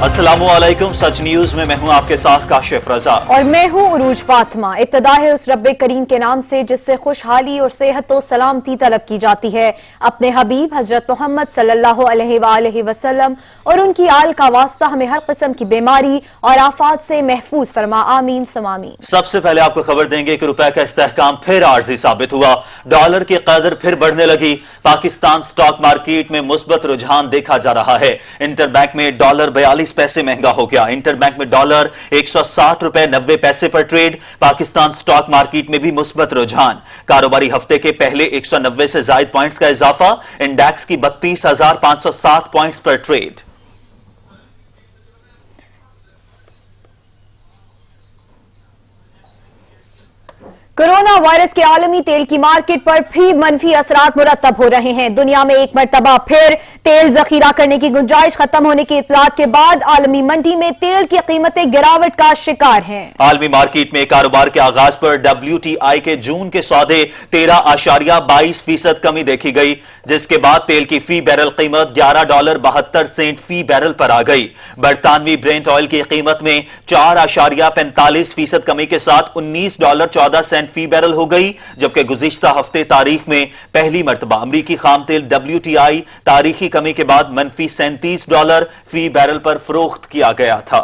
अस्सलामु अलैकुम। सच न्यूज में मैं हूं आपके साथ काशिफ रजा और मैं हूं उरूज फातिमा। इब्तिदा है उस रब्बे करीम के नाम से जिससे खुशहाली और सेहत और सलामती तलब की जाती है। अपने हबीब हजरत मोहम्मद सल्लल्लाहु अलैहि वसल्लम और उनकी आल का वास्ता हमें हर किस्म की बीमारी और आफात से महफूज फरमा, आमीन समामीन। सबसे पहले आपको खबर देंगे कि रुपए का इस्तेहकाम फिर आर्जी साबित हुआ। डॉलर की कदर फिर बढ़ने लगी। पाकिस्तान स्टॉक मार्केट में मुस्बत रुझान देखा जा रहा है। इंटरबैंक में डॉलर 42 पैसे महंगा हो गया। इंटरबैंक में डॉलर 160 रुपए 90 पैसे पर ट्रेड। पाकिस्तान स्टॉक मार्केट में भी मुस्बत रुझान। कारोबारी हफ्ते के पहले 190 से जायद पॉइंट्स का इजाफा। इंडेक्स की 32,507 पॉइंट्स पर ट्रेड। कोरोना वायरस के आलमी तेल की मार्केट पर भी मनफी असरात मुरतब हो रहे हैं। दुनिया में एक मरतबा फिर तेल जखीरा करने की गुंजाइश खत्म होने की इतलात के बाद आलमी मंडी में तेल की कीमतें गिरावट का शिकार हैं। आलमी मार्केट में कारोबार के आगाज पर WTI के जून के सौदे 13.22% कमी देखी गई, जिसके बाद तेल की फी बैरल कीमत $11.72 फी बैरल पर आ गई। बरतानवी ब्रेंट ऑयल की कीमत में 4.45% कमी के साथ $19.14 फी बैरल हो गई, जबकि गुज़िश्ता हफ्ते तारीख में पहली मरतबा अमरीकी खाम तेल WTI तारीखी कमी के बाद मनफी $37 फी बैरल पर फरोख्त किया गया था।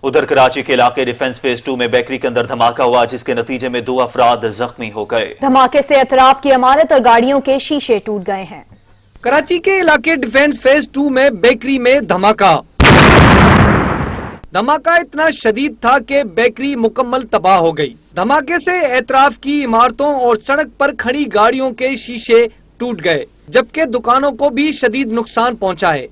उधर कराची के इलाके डिफेंस फेज 2 में बेकरी के अंदर धमाका हुआ, जिसके नतीजे में 2 अफराद जख्मी हो गए। धमाके से अतराफ की इमारत और गाड़ियों के शीशे टूट गए हैं। कराची के इलाके डिफेंस फेज 2 में बेकरी में धमाका इतना शदीद था कि बेकरी मुकम्मल तबाह हो गई। धमाके से एतराफ की इमारतों और सड़क पर खड़ी गाड़ियों के शीशे टूट गए, जबकि दुकानों को भी शदीद नुकसान पहुंचा है।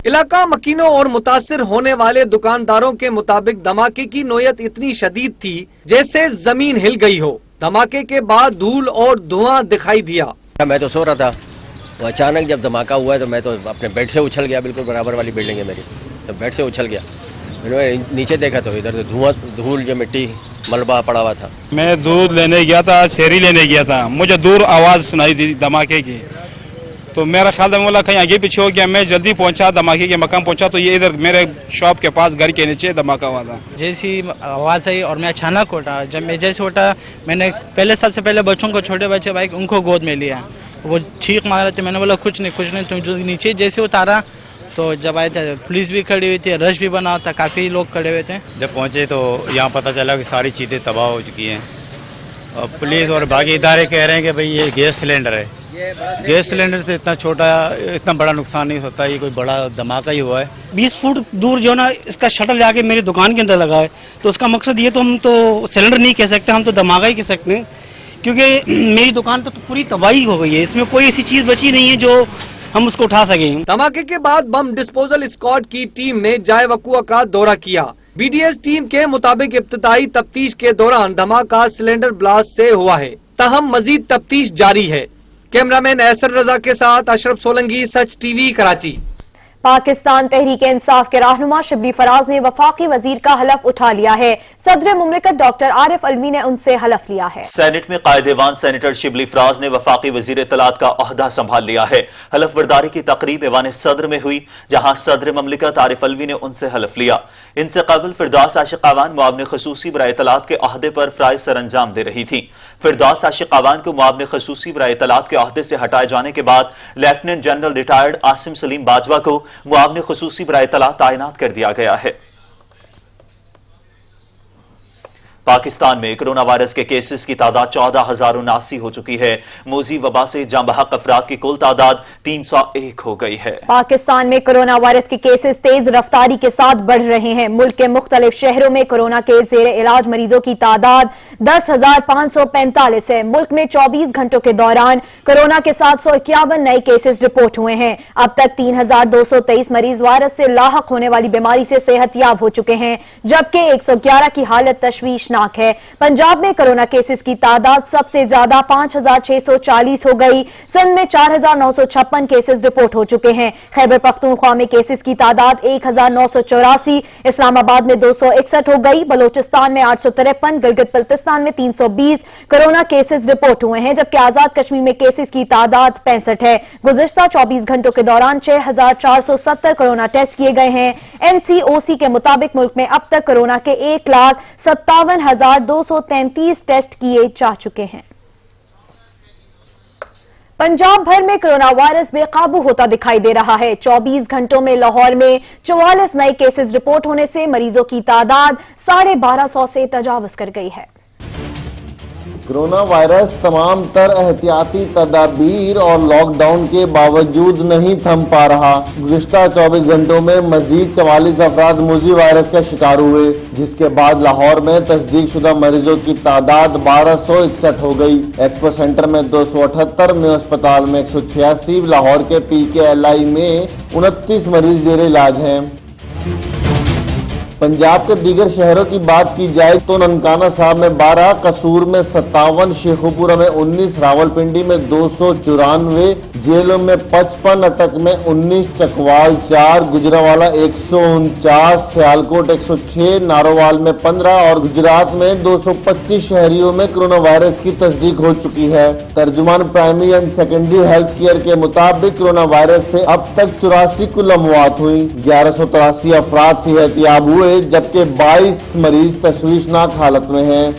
इलाका मकीनों और मुतासिर होने वाले दुकानदारों के मुताबिक धमाके की नोयत इतनी शदीद थी जैसे जमीन हिल गई हो। धमाके के बाद धूल और धुआं दिखाई दिया। मैं तो सो रहा था, वो अचानक जब धमाका हुआ है तो मैं तो अपने बेड से उछल गया। बिल्कुल बराबर वाली बिल्डिंग है मेरी, तो बेड से उछल गया। मैंने नीचे देखा तो इधर धुआं, धूल, जो मिट्टी, मलबा पड़ा हुआ था। मैं दूध लेने गया था, शेरी लेने गया था। मुझे दूर आवाज़ सुनाई दी धमाके की, तो मेरा ख्याल था बोला कहीं आगे पीछे हो गया। मैं जल्दी पहुंचा, धमाके के मकाम पहुंचा तो ये इधर मेरे शॉप के पास घर के नीचे धमाका हुआ था। जैसी आवाज़ आई और मैं अचानक उठा। जब मैं जैसे उठा, मैंने पहले सबसे पहले बच्चों को, छोटे बच्चे भाई उनको गोद में लिया। वो चीख मार रहे थे। मैंने बोला कुछ नहीं। तुम जो नीचे जैसे उतारा तो जब आए थे पुलिस भी खड़ी हुई थी, रश भी बना था, काफ़ी लोग खड़े हुए थे। जब पहुँचे तो यहाँ पता चला कि सारी चीज़ें तबाह हो चुकी हैं। और पुलिस और बाकी इदारे कह रहे हैं कि भाई ये गैस सिलेंडर है। गैस सिलेंडर से इतना बड़ा नुकसान नहीं होता, ये कोई बड़ा धमाका ही हुआ है। 20 फुट दूर जो ना इसका शटल जाके मेरी दुकान के अंदर लगा है, तो उसका मकसद ये तो हम तो सिलेंडर नहीं कह सकते, हम तो धमाका ही कह सकते हैं, क्योंकि मेरी दुकान तो पूरी तबाही हो गई है। इसमें कोई ऐसी चीज बची नहीं है जो हम उसको उठा सकें। धमाके के बाद बम डिस्पोजल स्क्वाड की टीम ने जाए वक़ुआ का दौरा किया। BDS टीम के मुताबिक इब्तिदाई तफ्तीश के दौरान धमाका सिलेंडर ब्लास्ट से हुआ है, तहम मजीद तफ्तीश जारी है। कैमरामैन एहसन रजा के साथ अशरफ सोलंकी, सच TV, कराची। पाकिस्तान तहरीक इंसाफ के रहनुमा शिबली फराज ने वफाकी वजीर का हलफ उठा लिया है। सदर मुमलिकत डॉक्टर आरिफ अलवी ने उनसे हलफ लिया है। सेनेट में कायदेवान सेनेटर शिबली फराज ने वफाकी वजीर इत्तलात का ओहदा संभाल लिया है। हलफ बर्दारी की तकरीब ऐवान सदर में हुई, जहां सदर मुमलिकत आरिफ अलवी ने उनसे हलफ लिया। इनसे कबल फिरदौस आशिक आवान मुआवने खसूसी बराए इत्तलात के ओहदे पर फराइज सर अंजाम दे रही थी। फिरदौस आशिक आवान को मुआवने खसूसी बराए इत्तलात के ओहदे से हटाए जाने के बाद lieutenant general retired Asim Salim Bajwa को मुआवने खसूसी बराए इत्तलात तैनात कर दिया गया है। पाकिस्तान में कोरोना वायरस के केसेस की तादाद 14,079 हो चुकी है। मोजी वबा से जांबहक अफराद की कुल तादाद 301 हो गई है। पाकिस्तान में कोरोना वायरस के केसेस तेज रफ्तारी के साथ बढ़ रहे हैं। मुल्क के मुख्तलिफ शहरों में कोरोना के जेर इलाज मरीजों की तादाद 10,545 है। मुल्क में 24 घंटों के दौरान कोरोना के 751 नए केसेस रिपोर्ट हुए हैं। अब तक 3,223 मरीज वायरस से लाहक होने वाली बीमारी से सेहतयाब हो चुके हैं, जबकि 111 की हालत तशवीशनाक खौफनाक है। पंजाब में कोरोना केसेस की तादाद सबसे ज्यादा 5,640 हो गई। सिंध में 4,956 केसेस रिपोर्ट हो चुके हैं। खैबर पख्तूनख्वा में केसेस की तादाद 1,984, इस्लामाबाद में 261 हो गई। बलोचिस्तान में 853, गिलगित बल्तिस्तान में 320 कोरोना केसेस रिपोर्ट हुए हैं, जबकि आजाद कश्मीर में केसेस की तादाद 65 है। गुज़िश्ता 24 घंटों के दौरान 6,470 कोरोना टेस्ट किए गए हैं। एनसीओसी के मुताबिक मुल्क में अब तक कोरोना के 1,57,233 टेस्ट किए जा चुके हैं। पंजाब भर में कोरोना वायरस बेकाबू होता दिखाई दे रहा है। 24 घंटों में लाहौर में 44 नए केसेस रिपोर्ट होने से मरीजों की तादाद 1250 से तजावुज कर गई है। कोरोना वायरस तमाम तर एहतियाती तदाबीर और लॉकडाउन के बावजूद नहीं थम पा रहा। गुज़िश्ता 24 घंटों में मजीद 44 अफराद मुजी वायरस का शिकार हुए, जिसके बाद लाहौर में तस्दीक शुदा मरीजों की तादाद 1261 हो गई। एक्सपो सेंटर में 278, में अस्पताल में 186, लाहौर के PKLI में 29 मरीज जेर इलाज हैं। पंजाब के दीगर शहरों की बात की जाए तो ननकाना साहब में 12, कसूर में 57, शेखुपुरा में 19, रावलपिंडी में 294, जेलों में 55, अटक में 19, चकवाल 4, गुजरावाला 149, सियालकोट 106, नारोवाल में 15 और गुजरात में 225 शहरियों में कोरोना वायरस की तस्दीक हो चुकी है। तर्जुमान primary and secondary health care के मुताबिक कोरोना वायरस से अब तक 84 कुल अमवात हुई। 1183 अफराद सेहतियाब हुए, जबकि 22 मरीज तशवीशनाक हालत में हैं।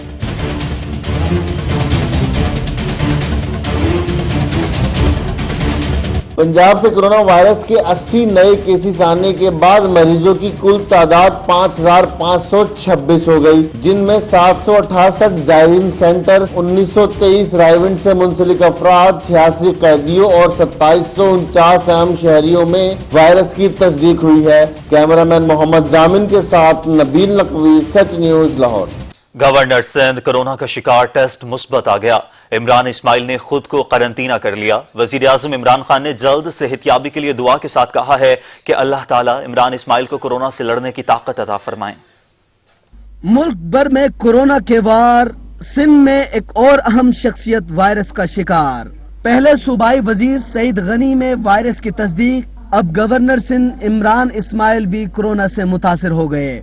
पंजाब से कोरोना वायरस के 80 नए केसेस आने के बाद मरीजों की कुल तादाद 5,526 हो गई, जिनमें 768 जायरीन सेंटर, 1923 रायविंड से मुंसलिक अफराद, 86 कैदियों और 2749 अहम शहरियों में वायरस की तस्दीक हुई है। कैमरामैन मोहम्मद जामिन के साथ Nabeel Naqvi, such news, Lahore. Governor Sindh corona का शिकार, टेस्ट मुस्बत आ गया। इमरान इस्माइल ने खुद को करंटीना कर लिया। वजीर आजम इमरान खान ने जल्द सेहतियाबी के लिए दुआ के साथ कहा है कि अल्लाह ताला इमरान इस्माइल को कोरोना से लड़ने की ताकत अता फरमाए। मुल्क भर में कोरोना के वार, सिंध में एक और अहम शख्सियत वायरस का शिकार। पहले सूबाई वजीर सईद गनी में वायरस की तस्दीक, अब गवर्नर सिंध इमरान इस्माइल भी कोरोना से मुतासिर हो गए।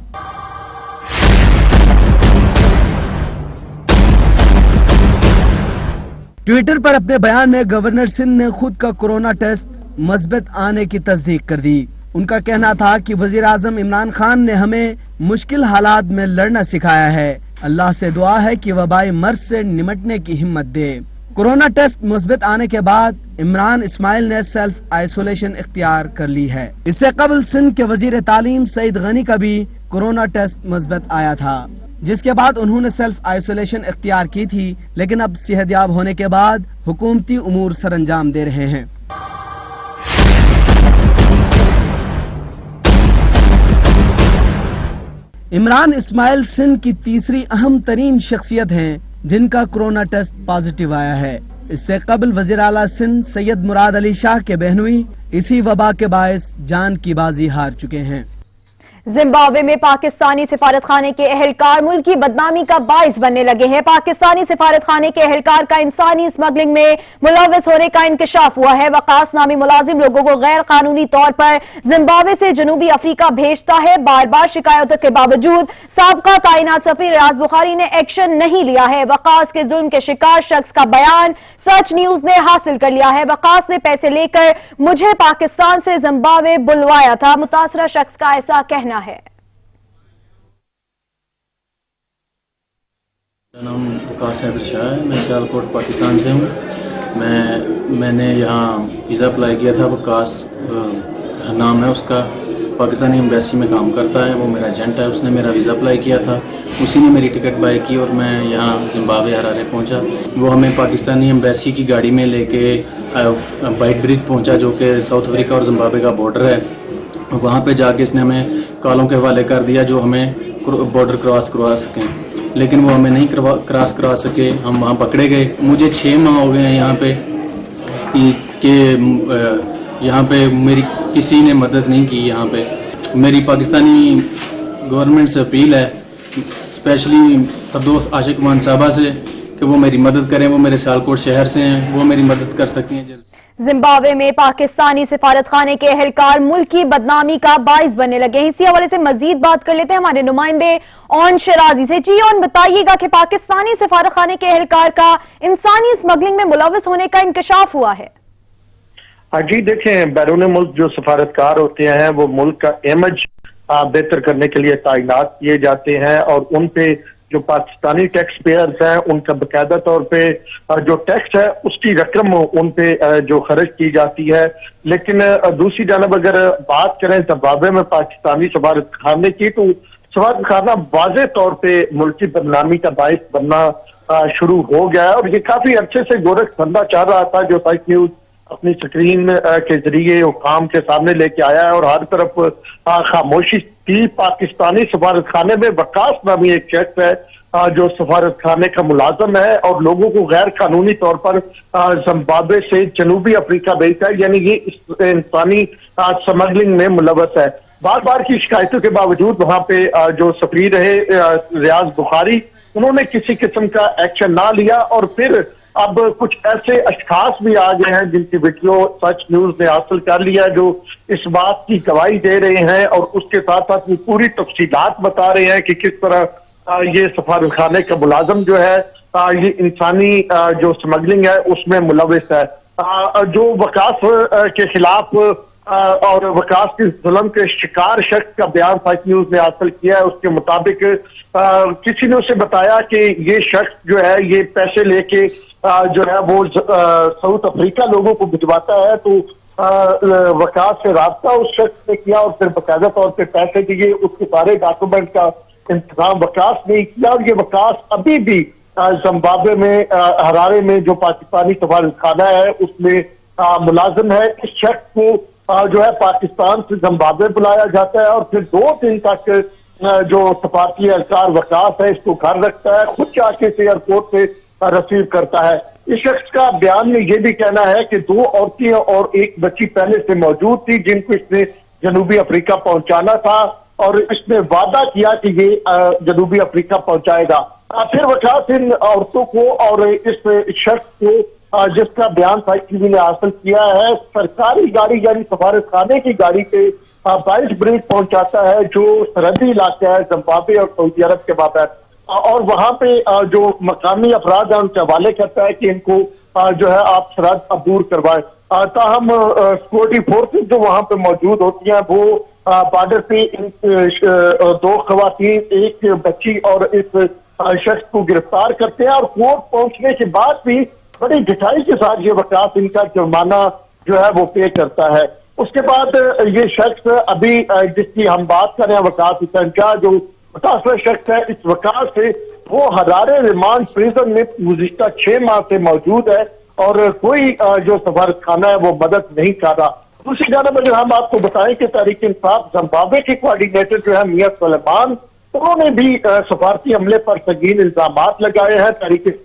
ट्विटर पर अपने बयान में गवर्नर सिंध ने खुद का कोरोना टेस्ट मस्बत आने की तस्दीक कर दी। उनका कहना था कि वजीर आजम इमरान खान ने हमें मुश्किल हालात में लड़ना सिखाया है। अल्लाह से दुआ है कि वबाई मर्ज से निमटने की हिम्मत दे। कोरोना टेस्ट मुस्बत आने के बाद इमरान इस्माइल ने सेल्फ आइसोलेशन इख्तियार कर ली है। इससे कबल सिंध के वजीर तालीम सईद गनी का भी कोरोना टेस्ट मुस्बत आया था, जिसके बाद उन्होंने सेल्फ आइसोलेशन इख्तियार की थी, लेकिन अब सेहतयाब होने के बाद हुकूमती उमूर सरअंजाम दे रहे हैं। इमरान इस्माइल सिंध की तीसरी अहम तरीन शख्सियत हैं जिनका कोरोना टेस्ट पॉजिटिव आया है। इससे कबल वजीर आला सिंध सैयद मुराद अली शाह के बहनोई इसी वबा के बायस जान की बाजी हार चुके हैं। जिम्बाब्वे में पाकिस्तानी सिफारत खाने के अहलकार मुल्क की बदनामी का बाइस बनने लगे हैं। पाकिस्तानी सिफारत खाने के अहलकार का इंसानी स्मगलिंग में मुलव्वस होने का इंकशाफ हुआ है। वकास नामी मुलाजिम लोगों को गैर कानूनी तौर पर जिम्बाब्वे से जनूबी अफ्रीका भेजता है। बार बार शिकायतों के बावजूद साबका ताइनात सफीर रियाज बुखारी ने एक्शन नहीं लिया है। वकास के जुल्म के शिकार शख्स का बयान सच न्यूज ने हासिल कर लिया है। वकास ने पैसे लेकर मुझे पाकिस्तान से जिम्बाब्वे बुलवाया था, मुतासरा शख्स का ऐसा कहना है। मेरा नाम वकास हैदर शाह है, मैं सियालकोट पाकिस्तान से हूँ। मैंने यहाँ वीज़ा अप्लाई किया था। वकास नाम है उसका, पाकिस्तानी एम्बेसी में काम करता है, वो मेरा एजेंट है। उसने मेरा वीज़ा अप्लाई किया था, उसी ने मेरी टिकट बाय की और मैं यहाँ जिम्बाब्वे हरारे पहुँचा। वो हमें पाकिस्तानी एम्बेसी की गाड़ी में लेके वाइट ब्रिज पहुँचा, जो कि साउथ अफ्रीका और जिम्बाब्वे का बॉर्डर है। वहाँ पे जाके इसने हमें कालों के हवाले कर दिया जो हमें बॉर्डर क्रॉस करवा सकें, लेकिन वो हमें नहीं क्रॉस करवा सके। हम वहाँ पकड़े गए। मुझे 6 माह हो गए हैं यहाँ पे कि यहाँ पे मेरी किसी ने मदद नहीं की। यहाँ पे मेरी पाकिस्तानी गवर्नमेंट से अपील है स्पेशली फरदौस आशिक मान साहबा से कि वो मेरी मदद करें, वो मेरे सियालकोट शहर से हैं, वो मेरी मदद कर सकें जल्द। जिम्बाब्वे में पाकिस्तानी सिफारत खाने के एहलकार मुल्क की बदनामी का बाइस बनने लगे हैं। इसी हवाले से मजीद बात कर लेते हैं हमारे नुमाइंदे ऑन शराजी से। जी ऑन, बताइएगा कि पाकिस्तानी सिफारत खाने के एहलकार का इंसानी स्मगलिंग में मुलव्वस होने का इंकशाफ हुआ है। जी देखें, बैरून मुल्क जो सफारतकार होते हैं वो मुल्क का इमेज बेहतर करने के लिए तैनात किए जाते हैं और उन पे जो पाकिस्तानी टैक्स पेयर्स हैं उनका बकायदा तौर पे जो टैक्स है उसकी रकम उन पे जो खर्च की जाती है। लेकिन दूसरी जानब अगर बात करें जिम्बाब्वे में पाकिस्तानी सफारत खाने की, तो सफारत खाना वाज़ेह तौर पे मुल्क की बदनामी का बाइस बनना शुरू हो गया है और ये काफी अच्छे से गोरख धंधा चल रहा था जो साइक न्यूज अपनी स्क्रीन के जरिए हुकाम के सामने लेके आया है और हर तरफ खामोशी थी। पाकिस्तानी सफारत खाने में वकास नामी एक शख्स है जो सफारत खाने का मुलाजम है और लोगों को गैर कानूनी तौर पर जिम्बाब्वे से जनूबी अफ्रीका भेजता है, यानी ये इंसानी स्मगलिंग में मुलव्वस है। बार बार की शिकायतों के बावजूद वहां पे जो सफीर रहे रियाज बुखारी, उन्होंने किसी किस्म का एक्शन ना लिया और फिर अब कुछ ऐसे अशखास भी आ गए हैं जिनकी वीडियो सच न्यूज ने हासिल कर लिया जो इस बात की गवाही दे रहे हैं और उसके साथ साथ ये पूरी तफसीलात बता रहे हैं कि किस तरह ये सफारत खाने का मुलाजम जो है ये इंसानी जो स्मगलिंग है उसमें मुलव्वस है। जो वकास के खिलाफ और वकास के जुल्म के शिकार शख्स का बयान साइक न्यूज ने हासिल किया है, उसके मुताबिक किसी ने उसे बताया कि ये शख्स जो है ये पैसे लेके जो है वो साउथ अफ्रीका लोगों को भिजवाता है। तो वकास से राब्ता उस शख्स ने किया और फिर बाकायदा तौर पे पैसे दिए, उसके सारे डॉक्यूमेंट का इंतजाम वकास ने किया और ये वकास अभी भी जिम्बाब्वे में हरारे में जो पाकिस्तानी सफारत खाना है उसमें मुलाजिम है। इस शख्स को जो है पाकिस्तान से जिम्बाब्वे बुलाया जाता है और फिर 2 दिन तक जो सफारती एहलकार वकास है इसको घर रखता है, खुद जाके से एयरपोर्ट से रिसीव करता है। इस शख्स का बयान में यह भी कहना है कि 2 औरतें और 1 बच्ची पहले से मौजूद थी जिनको इसने जनूबी अफ्रीका पहुंचाना था और इसने वादा किया कि ये जनूबी अफ्रीका पहुंचाएगा। फिर वकास इन औरतों को और इस शख्स को जिसका बयान साइक टीवी ने हासिल किया है सरकारी गाड़ी यानी सफारत खाने की गाड़ी पे 22 ब्रिज पहुंचाता है जो सरहदी इलाका है जिम्बाब्वे और सऊदी अरब के बाद और वहां पे जो मकामी अफराद है उनके हवाले करता है कि इनको जो है आप सरहद अबूर करवाएं। ताहम सिक्योरिटी फोर्सेस जो वहां पे मौजूद होती हैं वो बॉर्डर पे 2 खवातीन 1 बच्ची और इस शख्स को गिरफ्तार करते हैं और कोर्ट पहुंचने के बाद भी बड़ी ढिठाई के साथ ये वकास इनका जुर्माना जो है वो पे करता है। उसके बाद ये शख्स अभी जिसकी हम बात करें वकास हुसैन शाह जो मुतासर शख्स है, इस वकास से वो हरारे रिमांड प्रिजन में गुज़िश्ता 6 माह से मौजूद है और कोई जो सफारत खाना है वो मदद नहीं कर रहा। दूसरी जानब अगर हम आपको बताएं कि तहरीक इंसाफ जिम्बाब्वे के कोऑर्डिनेटर जो है मियां सुलेमान, उन्होंने भी सफारती हमले पर संगीन इल्जामात लगाए हैं। तहरीक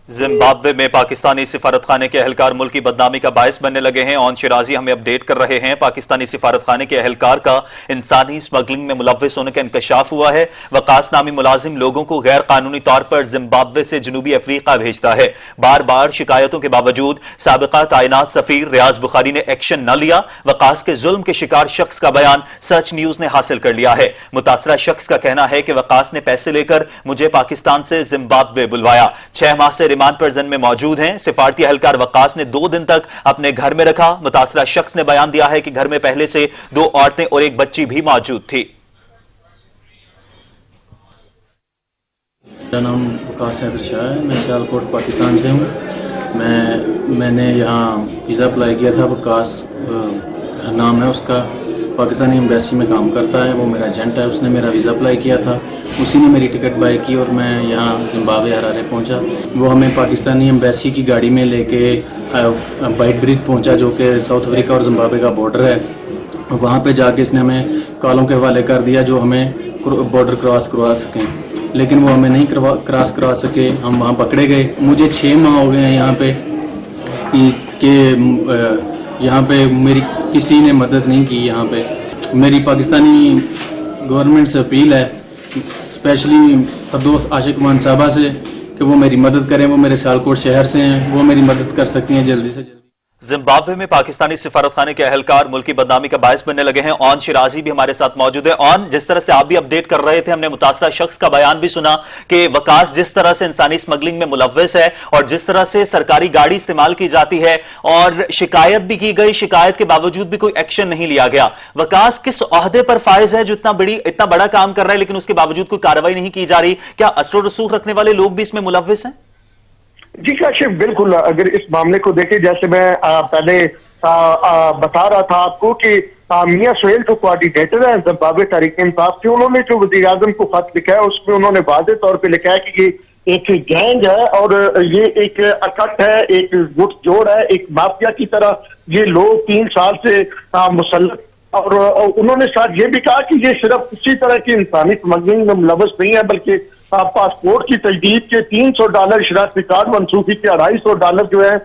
जिम्बाब्वे में पाकिस्तानी सिफारत खाने के एहलकार मुल्क की बदनामी का बायस बनने लगे हैं। ऑन शिराजी हमें अपडेट कर रहे हैं। पाकिस्तानी सिफारत खाने के एहलकार का इंसानी स्मगलिंग में मुलव्वस होने का इंकशाफ हुआ है। वकास नामी मुलाजिम लोगों को गैर कानूनी तौर पर जिम्बाब्वे से जनूबी अफ्रीका भेजता है। बार बार शिकायतों के बावजूद साबिका तैनात सफीर रियाज बुखारी ने एक्शन न लिया। वकास के जुल्म के शिकार शख्स का बयान सच न्यूज ने हासिल कर लिया है। मुतासरा शख्स का कहना है कि वकास ने पैसे लेकर मुझे पाकिस्तान से जिम्बाब्वे बुलवाया। 6 माह से रिमांड पर जन में मौजूद हैं। सिफारती एहलकार वकास ने 2 दिन तक अपने घर में रखा। मुतासरा शख्स ने बयान दिया है कि घर में पहले से 2 औरतें और 1 बच्ची भी मौजूद थी। मेरा नाम वकास हैदर शाह है, मैं सियालकोट पाकिस्तान से हूँ। मैंने यहाँ वीज़ा अप्लाई किया था। वकास नाम है उसका, पाकिस्तानी एम्बेसी में काम करता है, वो मेरा एजेंट है। उसने मेरा वीज़ा अप्लाई किया था, उसी ने मेरी टिकट बाय की और मैं यहाँ जिम्बाब्वे हरारे पहुँचा। वो हमें पाकिस्तानी एम्बेसी की गाड़ी में लेके वाइट ब्रिज पहुँचा जो कि साउथ अफ्रीका और जिम्बाब्वे का बॉर्डर है। वहाँ पे जाके इसने हमें कॉलों के हवाले कर दिया जो हमें बॉर्डर क्रॉस करवा सकें, लेकिन वो हमें नहीं क्रॉस करवा सके। हम वहाँ पकड़े गए। मुझे 6 माह हो गए हैं यहाँ पे कि यहाँ पे मेरी किसी ने मदद नहीं की। यहाँ पे मेरी पाकिस्तानी गवर्नमेंट से अपील है, स्पेशली फरदौस आशिक मान साहबा से, कि वो मेरी मदद करें। वो मेरे सियालकोट शहर से हैं, वो मेरी मदद कर सकती हैं जल्दी से जल्दी। जिम्बाब्वे में पाकिस्तानी सिफारत खाने के अहलकार मुल्क की बदनामी का बायस बनने लगे हैं। ऑन शिराजी भी हमारे साथ मौजूद है। ऑन, जिस तरह से आप भी अपडेट कर रहे थे, हमने मुतासरा शख्स का बयान भी सुना कि वकास जिस तरह से इंसानी स्मगलिंग में मुलव्वस है और जिस तरह से सरकारी गाड़ी इस्तेमाल की जाती है और शिकायत भी की गई, शिकायत के बावजूद भी कोई एक्शन नहीं लिया गया। वकास किस ओहदे पर फायज है जो इतना बड़ा काम कर रहा है लेकिन उसके बावजूद कोई कार्रवाई नहीं की जा रही? क्या असर रसूख रखने वाले लोग भी इसमें मुलव्वस हैं? जी काशिफ, बिल्कुल। अगर इस मामले को देखें, जैसे मैं पहले बता रहा था आपको कि मियां सोहेल जो कोऑर्डिनेटर है जिम्बाब्वे तहरीक-ए-इंसाफ के, उन्होंने जो वज़ीर आज़म को खत लिखा है उसमें उन्होंने वाज़ेह तौर पे लिखा है कि ये एक गैंग है और ये एक अकट है, एक गुट जोड़ है, एक माफिया की तरह ये लोग 3 साल से मुसल्लत। और उन्होंने साथ ये भी कहा कि ये सिर्फ किसी तरह की इंसानी स्मगलिंग में मुलव्वस नहीं है, बल्कि पासपोर्ट की तजदीद के $300, शनाख्ती कार्ड मनसूखी के $250 जो है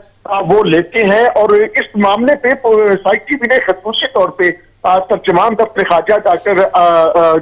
वो लेते हैं। और इस मामले पे साइकी ने खसूसी तौर पे तर्जुमान दफ्तर खारजा डॉक्टर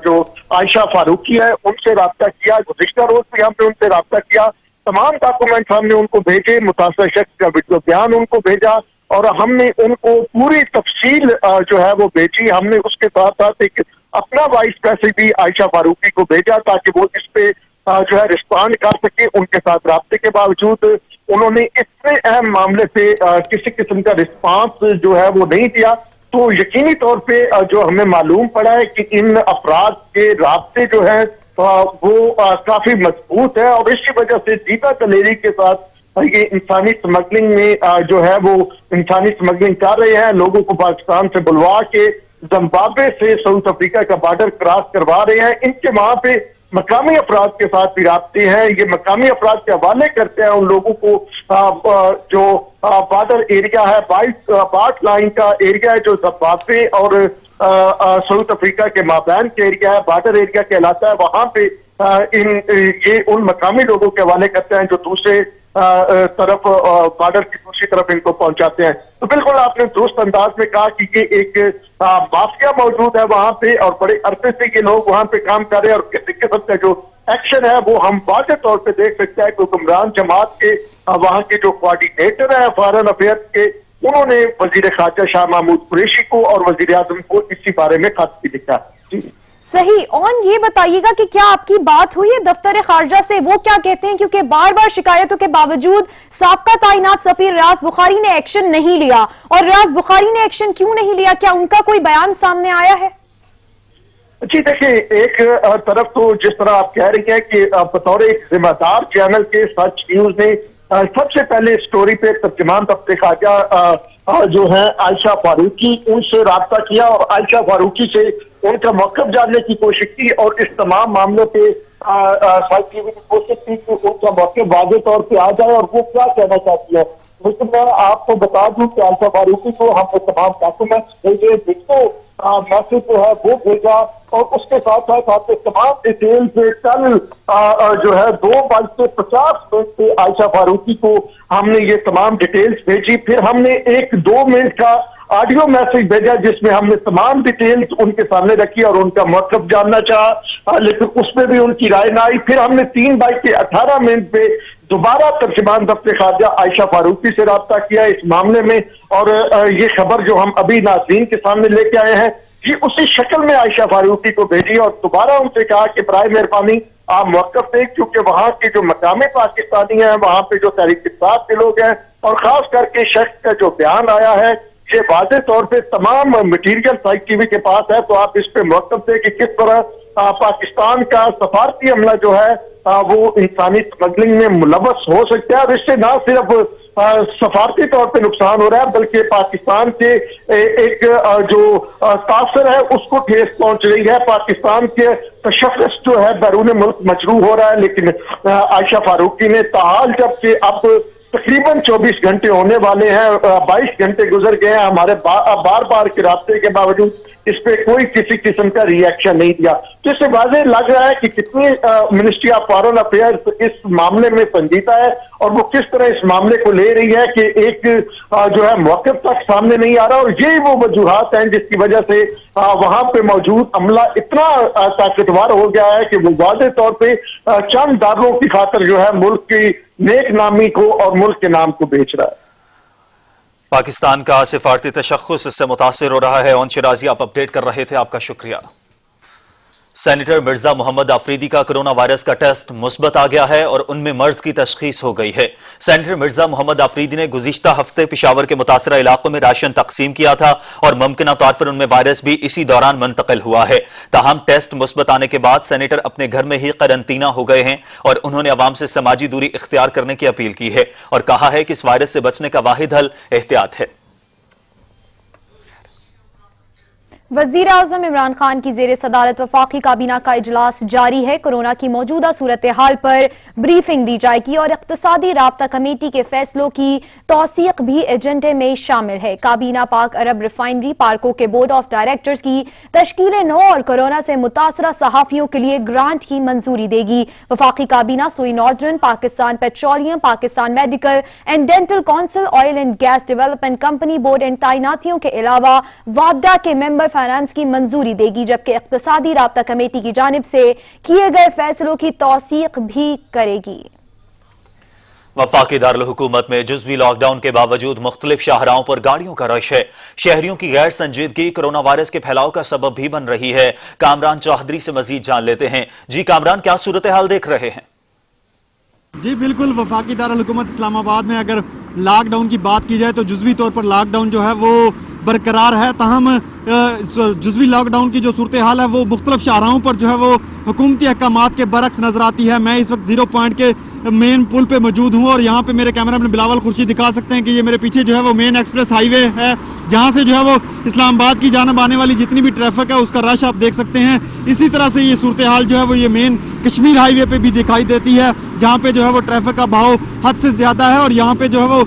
जो आयशा फारूकी है उनसे रब्ता किया। गुज़िश्ता रोज भी हमने उनसे रब्ता किया, तमाम डॉक्यूमेंट हमने उनको भेजे, मुतासर शख्स का वीडियो बयान उनको भेजा और हमने उनको पूरी तफसील जो है वो भेजी। हमने उसके साथ साथ एक अपना वॉइस मैसेज भी आयशा फारूकी को भेजा ताकि वो इस पे जो है रिस्पॉन्ड कर सके। उनके साथ राब्ते के बावजूद उन्होंने इतने अहम मामले पे किसी किस्म का रिस्पॉन्स जो है वो नहीं दिया। तो यकीनी तौर पे जो हमें मालूम पड़ा है कि इन अफराद के राब्ते जो है वो काफी मजबूत है और इसी वजह से जीता दलेरी के साथ ये इंसानी स्मगलिंग में जो है वो इंसानी स्मगलिंग कर रहे हैं। लोगों को पाकिस्तान से बुलवा के जिम्बाब्वे से साउथ अफ्रीका का बॉर्डर क्रॉस करवा रहे हैं। इनके वहां पे मकामी अफराद के साथ भी राब्ते हैं। ये मकामी अफराद के हवाले करते हैं उन लोगों को जो बॉर्डर एरिया है, 22 लाइन का एरिया है जो जिम्बाब्वे और साउथ अफ्रीका के माबैन के एरिया है, बॉर्डर एरिया कहलाता है। वहां पे ये उन मकामी लोगों के हवाले करते हैं जो दूसरे तरफ बॉर्डर की दूसरी तरफ इनको पहुंचाते हैं। तो बिल्कुल आपने दुरुस्त अंदाज में कहा कि ये एक माफिया मौजूद है वहां पे और बड़े अरसे से ये लोग वहां पे काम कर रहे हैं और किसी किस्म का जो एक्शन है वो हम वाज़ेह तौर पे देख सकते हैं कि हुक्मरान जमात के वहां के जो कोऑर्डिनेटर है फॉरेन अफेयर्स के, उन्होंने वजीर खारजा शाह महमूद कुरैशी को और वजीर आजम को इसी बारे में खत भी लिखा। जी सही। ऑन ये बताइएगा कि क्या आपकी बात हुई है दफ्तर खारजा से, वो क्या कहते हैं? क्योंकि बार बार शिकायतों के बावजूद साबका ताइनात सफीर रियाज बुखारी ने एक्शन नहीं लिया। और रियाज बुखारी ने एक्शन क्यों नहीं लिया? क्या उनका कोई बयान सामने आया है? जी देखिए, एक तरफ तो जिस तरह आप कह रही हैं कि बतौर एक जिम्मेदार चैनल के सच न्यूज ने सबसे पहले स्टोरी पे तर्जुमान दफ्तर खारजा जो है आयशा फारूकी, उनसे राब्ता किया और आयशा फारूकी से उनका मौक़िफ़ जानने की कोशिश की और इस तमाम मामलों पे की कोशिश की कि उनका मौक़िफ़ वाज़ेह तौर पे आ जाए और वो क्या कहना चाहती है। लेकिन मैं आपको बता दूं कि आयशा फारूकी को हमने तमाम डॉक्यूमेंट्स भेजे, जिसको मैसेज जो है वो भेजा और उसके साथ साथ आपके तमाम डिटेल्स कल जो है 2:50 पे आयशा फारूकी को हमने ये तमाम डिटेल्स भेजी। फिर हमने 1-2 मिनट का ऑडियो मैसेज भेजा जिसमें हमने तमाम डिटेल्स उनके सामने रखी और उनका मौक़िफ़ जानना चाहा, लेकिन उसमें भी उनकी राय ना आई। फिर हमने 3:18 पे दोबारा तर्जुमान दफ्तर खारजा आयशा फारूकी से राब्ता किया इस मामले में और ये खबर जो हम अभी नाज़रीन के सामने लेके आए हैं ये उसी शक्ल में आयशा फारूकी को भेजी और दोबारा उनसे कहा कि बराए मेहरबानी आप मौक़िफ़ दें, क्योंकि वहाँ के जो मकामी पाकिस्तानी हैं, वहाँ पे जो तहरीक-ए-इंसाफ के लोग हैं और खास करके शख्स का जो बयान आया है ये वाज़ेह तौर पे तमाम मटीरियल साइक टीवी के पास है, तो आप इस पे मौक़िफ़ दें कि किस तरह पाकिस्तान का सफारती अमला जो है वो इंसानी स्मगलिंग में मुलव्वस हो सकता है और इससे ना सिर्फ सफारती तौर पे नुकसान हो रहा है बल्कि पाकिस्तान के एक जो तासर है उसको ठेस पहुंच रही है। पाकिस्तान के तशख्खुस जो है बैरून मुल्क मजरू हो रहा है। लेकिन आयशा फारूकी ने ताहाल जबकि अब तकरीबन 24 घंटे होने वाले हैं, 22 घंटे गुजर गए हैं हमारे बार बार के रास्ते के बावजूद इस पे कोई किसी किस्म का रिएक्शन नहीं दिया। तो इससे वाज़ेह लग रहा है कि कितनी मिनिस्ट्री ऑफ फॉरेन अफेयर्स इस मामले में संजीदा है और वो किस तरह इस मामले को ले रही है कि एक जो है मौक़िफ़ तक सामने नहीं आ रहा, और यही वो वजूहात हैं जिसकी वजह से वहां पे मौजूद अमला इतना ताकतवर हो गया है कि वो वाज़ेह तौर पे चंद डॉलरों की खातिर जो है मुल्क की नेक नामी को और मुल्क के नाम को बेच रहा है। पाकिस्तान का सिफारती तशख्खुस इससे मुतासिर हो रहा है। ओन शिराजी आप अपडेट कर रहे थे, आपका शुक्रिया। सेनेटर मिर्जा मोहम्मद आफरीदी का कोरोना वायरस का टेस्ट मुस्बत आ गया है और उनमें मर्ज की तशखीस हो गई है। सेनेटर मिर्जा मोहम्मद आफरीदी ने गुज़िश्ता हफ्ते पेशावर के मुतासरा इलाकों में राशन तकसीम किया था और मुमकिना तौर पर उनमें वायरस भी इसी दौरान मुंतकिल हुआ है। ताहम टेस्ट मुस्बत आने के बाद सेनेटर अपने घर में ही क्वारंटीना हो गए हैं और उन्होंने अवाम से समाजी दूरी इख्तियार करने की अपील की है और कहा है कि इस वायरस से बचने का वाहिद हल एहतियात है। वज़ीर आज़म इमरान खान की ज़ेर सदारत वफाकी काबीना का इजलास जारी है। कोरोना की मौजूदा सूरत हाल पर ब्रीफिंग दी जाएगी और इक़्तिसादी राब्ता कमेटी के फैसलों की तौसीक भी एजेंडे में शामिल है। काबीना पाक अरब रिफाइनरी पार्कों के बोर्ड ऑफ डायरेक्टर्स की तश्कील नौ और कोरोना से मुतासरा सहाफ़ियों के लिए ग्रांट की मंजूरी देगी। वफाकी काबीना Sui northern, Pakistan petroleum, Pakistan medical and dental council, oil and gas development company board and तैनातियों के अलावा वापडा के मेंबर फाइनेंस की मंजूरी देगी, जबकि इक़्तिसादी राब्ता कमेटी की जानिब से किए गए फैसलों की तौसीक भी करेगी। वफाकी दारुल हुकूमत में जुज़वी लॉकडाउन के बावजूद मुख्तलिफ शाहराहों पर गाड़ियों का रश है। शहरियों की गैर संजीदगी कोरोना वायरस के फैलाव का सबब भी बन रही है। कामरान चौधरी से मजीद जान लेते हैं। जी कामरान, क्या सूरत हाल देख रहे हैं? जी बिल्कुल, वफाकी दारुल हुकूमत इस्लामाबाद में अगर लॉकडाउन की बात की जाए तो जुज़वी तौर पर लॉकडाउन जो है वो बरकरार है। ताहम जुज़वी लॉकडाउन की जो सूरत हाल है वो मुख्तलिफ शाहराहों पर जो है वो हुकूमती अहकामात के बरक्स नजर आती है। मैं इस वक्त 0 पॉइंट के मेन पुल पे मौजूद हूँ और यहाँ पे मेरे कैमरामैन बिलावल खुर्शीद दिखा सकते हैं कि ये मेरे पीछे जो है वो मेन एक्सप्रेस हाईवे है, जहाँ से जो है वो इस्लामाबाद की जानब आने वाली जितनी भी ट्रैफिक है उसका रश आप देख सकते हैं। इसी तरह से ये सूरत हाल जो है वो ये मेन कश्मीर हाईवे पे भी दिखाई देती है, जहाँ पे जो है वो ट्रैफिक का बहाव हद से ज्यादा है और यहाँ पे जो है वो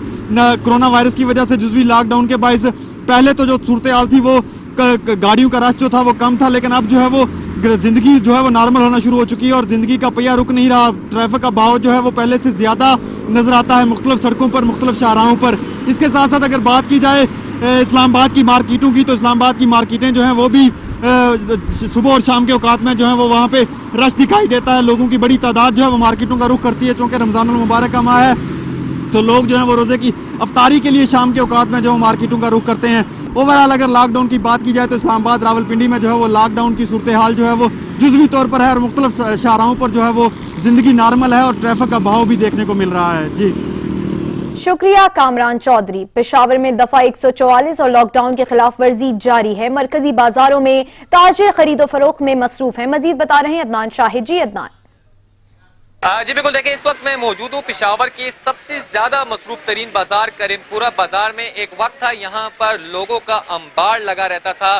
कोरोना वायरस की वजह से जुज़वी लॉकडाउन के बायस पहले तो जो सूरत हाल थी वो गाड़ियों का रश जो था वो कम था, लेकिन अब जो है वो जिंदगी जो है वो नॉर्मल होना शुरू हो चुकी है और जिंदगी का पहिया रुक नहीं रहा। ट्रैफिक का बहाव जो है वो पहले से ज्यादा नजर आता है मुख्तलिफ सड़कों पर, मुख्तलिफ शाहराहों पर। इसके साथ साथ अगर बात की जाए इस्लामाबाद की मार्केटों की, तो इस्लामाबाद की मार्केटें जो हैं वो भी सुबह और शाम के औकात में जो है वो वहाँ पे रश दिखाई देता है। लोगों की बड़ी तादाद जो है वो मार्केटों का रुख करती है, चूँकि रमज़ानुल मुबारक का माह है तो लोग जो है वो रोज़े की अफ्तारी के लिए शाम के औकात में जो मार्केटों का रुख करते हैं। ओवरऑल अगर लॉकडाउन की बात की जाए तो इस्लामाबाद रावलपिंडी में जो है वो लॉकडाउन की सूरत हाल जो है वो जुज़वी तौर पर है और मुख्तलिफ शाहराहों पर जो है वो जिंदगी नॉर्मल है और ट्रैफिक का बहाव भी देखने को मिल रहा है। जी शुक्रिया कामरान चौधरी। पेशावर में दफा 144 और लॉकडाउन की खिलाफ वर्जी जारी है। मरकजी बाजारों में ताजिर खरीदो फरोख्त में मसरूफ है। मजीद बता रहे हैं अदनान शाहिद। जी अदनान। जी बिल्कुल, देखिए इस वक्त मैं मौजूद हूँ पेशावर के सबसे ज्यादा मसरूफ तरीन बाजार करीमपुरा बाजार में। एक वक्त था यहाँ पर लोगों का अंबार लगा रहता था,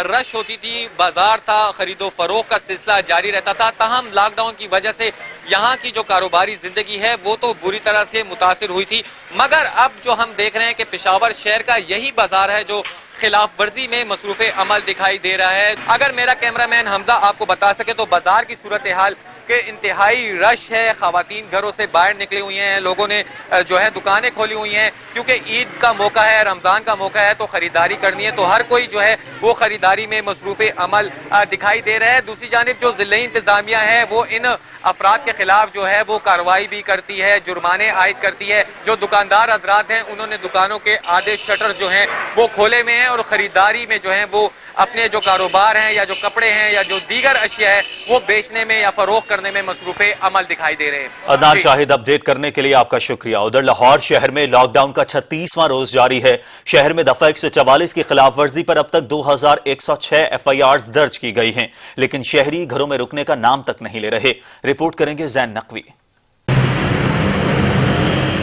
रश होती थी, बाजार था, खरीदो फरोख्त का सिलसिला जारी रहता था। ताहम लॉकडाउन की वजह से यहाँ की जो कारोबारी जिंदगी है वो तो बुरी तरह से मुतासिर हुई थी, मगर अब जो हम देख रहे हैं कि पेशावर शहर का यही बाजार है जो खिलाफ वर्जी में मसरूफ अमल दिखाई दे रहा है। अगर मेरा कैमरामैन हमजा आपको बता सके तो बाजार की सूरत हाल के इंतहाई रश है। खवातीन घरों से बाहर निकली हुई हैं, लोगों ने जो है दुकानें खोली हुई हैं क्योंकि ईद का मौका है, रमजान का मौका है तो खरीदारी करनी है, तो हर कोई जो है वो खरीदारी में मसरूफ अमल दिखाई दे रहा है। दूसरी जानिब जो जिले इंतजामिया है वो इन अफराद के खिलाफ जो है वो कार्रवाई भी करती है, जुर्माने आयद करती है। जो दुकानदार हजरात हैं उन्होंने दुकानों के आधे शटर जो हैं वो खोले हुए हैं और खरीदारी में जो है वो अपने जो कारोबार हैं या जो कपड़े हैं या जो दीगर अशिया है वो बेचने में या फरोख्त करने में मसरूफ अमल दिखाई दे रहे हैं। अदनान शाहिद, अपडेट करने के लिए आपका शुक्रिया। उधर लाहौर शहर में लॉकडाउन का 36वां रोज जारी है। शहर में दफा 144 की खिलाफ वर्जी पर अब तक 2106 FIRs दर्ज की गई हैं, लेकिन शहरी घरों में रुकने का नाम तक नहीं ले रहे। रिपोर्ट करेंगे जैन नकवी।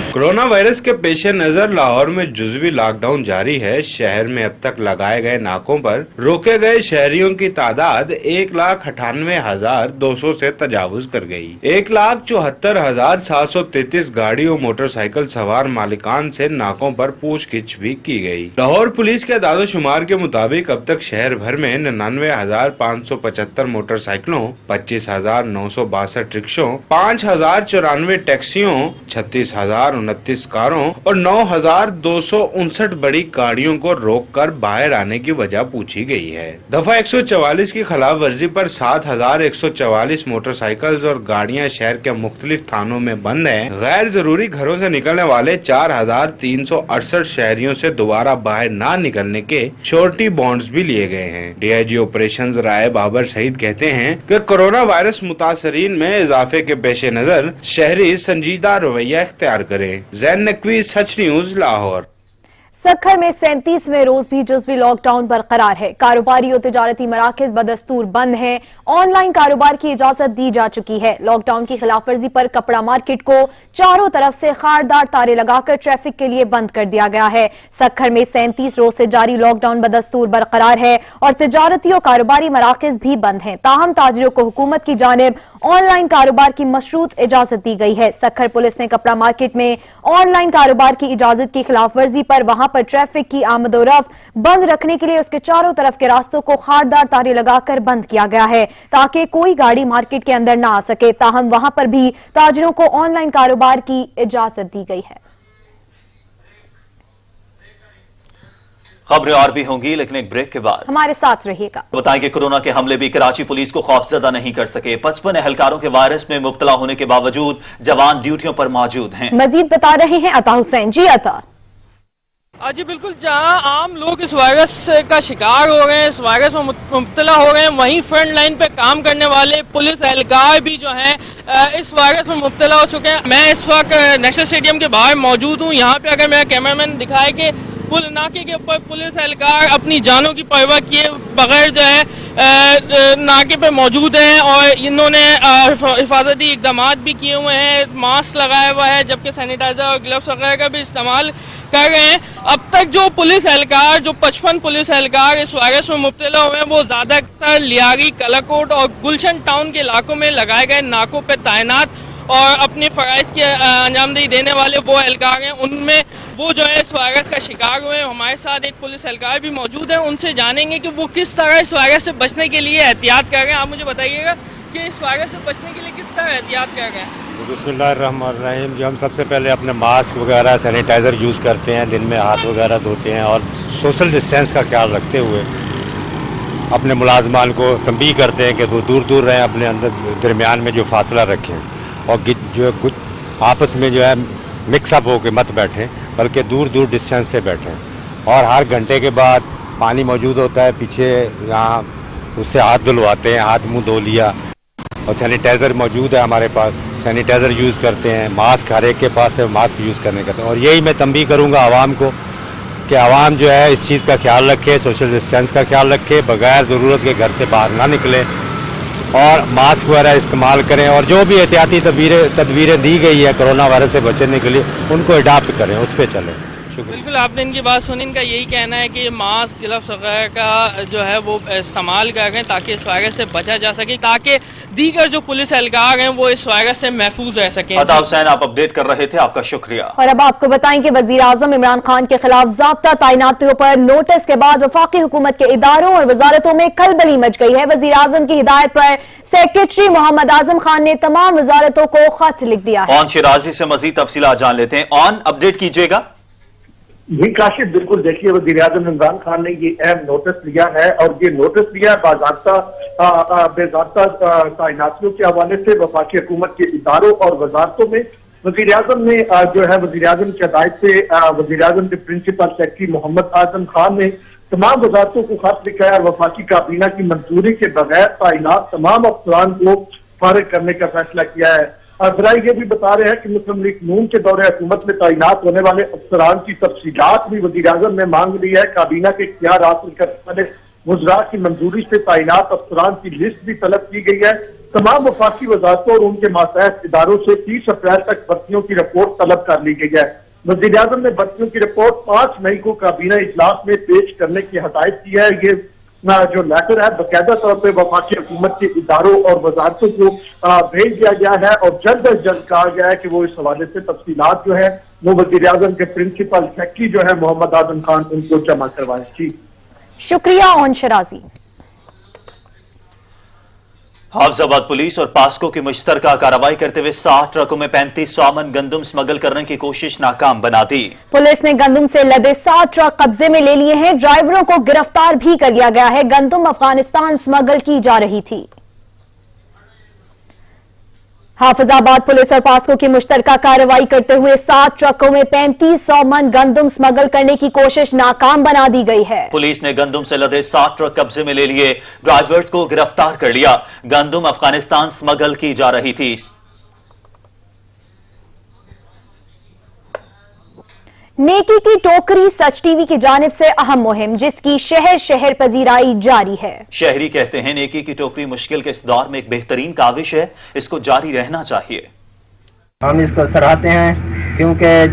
कोरोना वायरस के पेश नजर लाहौर में जुज़वी लॉकडाउन जारी है। शहर में अब तक लगाए गए नाकों पर रोके गए शहरियों की तादाद 1,98,200 से तजावुज कर गई। 1,74,733 गाड़ी और मोटरसाइकिल सवार मालिकान से नाकों पर पूछगिछ भी की गई। लाहौर पुलिस के दादोशुमार के मुताबिक अब तक शहर भर में 99,575 मोटरसाइकिलों, 25,962 रिक्शों, 5,094 टैक्सियों, 36,029 कारों और 9,259 बड़ी गाड़ियों को रोककर बाहर आने की वजह पूछी गई है। दफा 144 की खिलाफ वर्जी पर 7,144 मोटरसाइकिल और गाड़ियां शहर के मुख्तलिफ थानों में बंद हैं। गैर जरूरी घरों से निकलने वाले 4,368 शहरियों से दोबारा बाहर ना निकलने के श्योरिटी बॉन्ड्स भी लिए गए हैं। DIG ऑपरेशंस राय बाबर सईद कहते हैं कि कोरोना वायरस मुतासरीन में इजाफे के पेश नजर शहरी संजीदा रवैया इख्तियार करें। Jain Naqvi, such news, Lahore. सखर में 37वें रोज भी जुज़वी लॉकडाउन बरकरार है। कारोबारी और तिजारती मराकज बदस्तूर बंद हैं। ऑनलाइन कारोबार की इजाजत दी जा चुकी है। लॉकडाउन की खिलाफ वर्जी पर कपड़ा मार्केट को चारों तरफ से खारदार तारे लगाकर ट्रैफिक के लिए बंद कर दिया गया है। सखर में 37 रोज से जारी लॉकडाउन बदस्तूर बरकरार है और तिजारती और कारोबारी मराकज भी बंद हैं। ताहम ताजिरों को हुकूमत की जानिब ऑनलाइन कारोबार की मशरूत इजाजत दी गई है। सखर पुलिस ने कपड़ा मार्केट में ऑनलाइन कारोबार की इजाजत की खिलाफ वर्जी पर वहां पर ट्रैफिक की आमदोरफ्त बंद रखने के लिए उसके चारों तरफ के रास्तों को खारदार तारे लगाकर बंद किया गया है ताकि कोई गाड़ी मार्केट के अंदर ना आ सके। ताहम वहां पर भी ताजिरों को ऑनलाइन कारोबार की इजाजत दी गई है। खबरें और भी होंगी लेकिन एक ब्रेक के बाद हमारे साथ रहिएगा। बताएं कि कोरोना के हमले भी कराची पुलिस को खौफजदा नहीं कर सके। 55 एहलकारों के वायरस में मुब्तला होने के बावजूद जवान ड्यूटियों पर मौजूद हैं। मजीद बता रहे हैं अता हुसैन। जी अता। जी बिल्कुल, जहां आम लोग इस वायरस का शिकार हो रहे हैं, इस वायरस में मुब्तला हो रहे हैं, वहीं फ्रंट लाइन पे काम करने वाले पुलिस एहलकार भी जो हैं इस वायरस में मुब्तला हो चुके हैं। मैं इस वक्त नेशनल स्टेडियम के बाहर मौजूद हूँ। यहाँ पे अगर मेरा कैमरामैन दिखाए कि पुल नाके के ऊपर पुलिस एहलकार अपनी जानों की परवाह किए बगैर जो है नाके पे मौजूद हैं और इन्होंने हिफाजती इकदाम भी किए हुए हैं, मास्क लगाया हुआ है, जबकि सैनिटाइजर और ग्लव्स वगैरह का भी इस्तेमाल कर रहे हैं। अब तक जो पुलिस एहलकार, जो 55 पुलिस एहलकार इस वायरस में मुब्तला हुए हैं, वो ज्यादातर लियारी, कलाकोट और गुलशन टाउन के इलाकों में लगाए गए नाकों पर तैनात और अपने फराइज की अंजामदही देने वाले वो एहलकार हैं। उनमें वो जो है इस वायरस का शिकार हुए हैं। हमारे साथ एक पुलिस एहलकार भी मौजूद है, उनसे जानेंगे कि वो किस तरह इस वायरस से बचने के लिए एहतियात कर रहे हैं। आप मुझे बताइएगा कि इस वायरस से बचने के लिए किस तरह एहतियात कर रहे हैं। बिस्मिल्लाहिर्रहमानिर्रहीम। जो हम सबसे पहले अपने मास्क वगैरह, सैनिटाइज़र यूज़ करते हैं, दिन में हाथ वगैरह धोते हैं और सोशल डिस्टेंस का ख्याल रखते हुए अपने मुलाजमान को तंबीह करते हैं कि वो दूर दूर रहें, अपने अंदर दरमियान में जो फासला रखें और जो कुछ आपस में जो है मिक्सअप होकर मत बैठें, बल्कि दूर दूर डिस्टेंस से बैठें। और हर घंटे के बाद पानी मौजूद होता है पीछे, यहाँ उससे हाथ धुलवाते हैं, हाथ मुंह धो लिया। और सैनिटाइज़र मौजूद है हमारे पास, सैनिटाइज़र यूज़ करते हैं। मास्क हर एक के पास है, मास्क यूज़ करने का। और यही मैं तंबीह करूँगा आवाम को कि आवाम जो है इस चीज़ का ख्याल रखे, सोशल डिस्टेंस का ख्याल रखे, बगैर ज़रूरत के घर से बाहर ना निकले और मास्क वगैरह इस्तेमाल करें और जो भी एहतियाती तदबीरें दी गई है कोरोना वायरस से बचने के लिए उनको अडॉप्ट करें, उस पर चलें। बिल्कुल, आपने इनकी बात सुनी। इनका यही कहना है कि मास्क, ग्लव्स वगैरह का जो है वो इस्तेमाल कर रहे हैं ताकि इस वायरस से बचा जा सके, ताकि दीगर जो पुलिस एहलकार हैं वो इस वायरस से महफूज रह सकें। अता हुसैन, आप अपडेट कर रहे थे, आपका शुक्रिया। और अब आपको बताएं कि वजीर आजम इमरान खान के खिलाफ ज़ाब्ता तैनातियों पर नोटिस के बाद वफाकी हुकूमत के इदारों और वजारतों में खलबली मच गई है। वजीर आजम की हिदायत पर सेक्रेटरी मोहम्मद आजम खान ने तमाम वजारतों को खत लिख दिया है। ऑन शिराजी से मजीद तफसीलात जान लेते हैं। ऑन अपडेट कीजिएगा। जी काशिफ, बिल्कुल देखिए, वज़ीर आज़म इमरान खान ने ये अहम नोटिस लिया है और ये नोटिस लिया है बेज़ाब्ता तैनातियों के हवाले से वफाकी हुकूमत के इदारों और वजारतों में। वज़ीर आज़म ने जो है वज़ीर आज़म की हिदायत से वज़ीर आज़म के प्रिंसिपल सेक्रेटरी मोहम्मद आजम खान ने तमाम वजारतों को खत लिखा है और वफाकी काबीना की मंजूरी के बगैर तैनात तमाम अफसरान को फारिग करने का फैसला किया है। जरा ये भी बता रहे हैं कि मुस्लिम लीग नून के दौरे हुकूमत में तैनात होने वाले अफसरान की तफसीलात भी वज़ीर आज़म ने मांग ली है। काबीना के इख्तियार हासिल करने वाले وزراء کی منظوری سے تعینات افسران کی لسٹ بھی طلب کی گئی ہے۔ تمام وفاقی وزارتوں اور ان کے ماتحت اداروں سے 30 اپریل تک بھرتیوں کی رپورٹ طلب کر لی گئی ہے۔ وزیر اعظم نے بھرتیوں کی رپورٹ 5 مئی کو کابینہ اجلاس میں پیش کرنے کی ہدایت کی ہے۔ یہ جو لیٹر ہے باقاعدہ طور پہ وفاقی حکومت کے اداروں اور وزارتوں کو بھیج دیا گیا ہے اور جلد از جلد کہا گیا ہے کہ وہ اس حوالے سے تفصیلات جو ہے وہ وزیر اعظم کے پرنسپل سیکرٹری جو ہے محمد اعظم خان ان کو جمع کروائیں۔ جی شکریہ اون شرازی۔ حافظ آباد پولیس اور پاسکو کی مشترکہ کارروائی کرتے ہوئے 60 ٹرکوں میں 3500 من گندم سمگل کرنے کی کوشش ناکام بنا دی۔ پولیس نے گندم سے لدے 60 ٹرک قبضے میں لے لیے ہیں، ڈرائیوروں کو گرفتار بھی کر لیا گیا ہے۔ گندم افغانستان سمگل کی جا رہی تھی۔ حافظ آباد پولیس اور پاسکو کی مشترکہ کارروائی کرتے ہوئے 60 ٹرکوں میں 3500 من گندم سمگل کرنے کی کوشش ناکام بنا دی گئی ہے۔ پولیس نے گندم سے لدے 60 ٹرک قبضے میں لے لیے، ڈرائیورز کو گرفتار کر لیا۔ گندم افغانستان سمگل کی جا رہی تھی۔ نیکی کی ٹوکری سچ ٹی وی کی جانب سے اہم مہم جس کی شہر شہر پذیرائی جاری ہے۔ شہری کہتے ہیں نیکی کی ٹوکری مشکل کے اس دور میں ایک بہترین کاوش ہے، اس کو جاری رہنا چاہیے۔ ہم اس کو سراہتے ہیں کیونکہ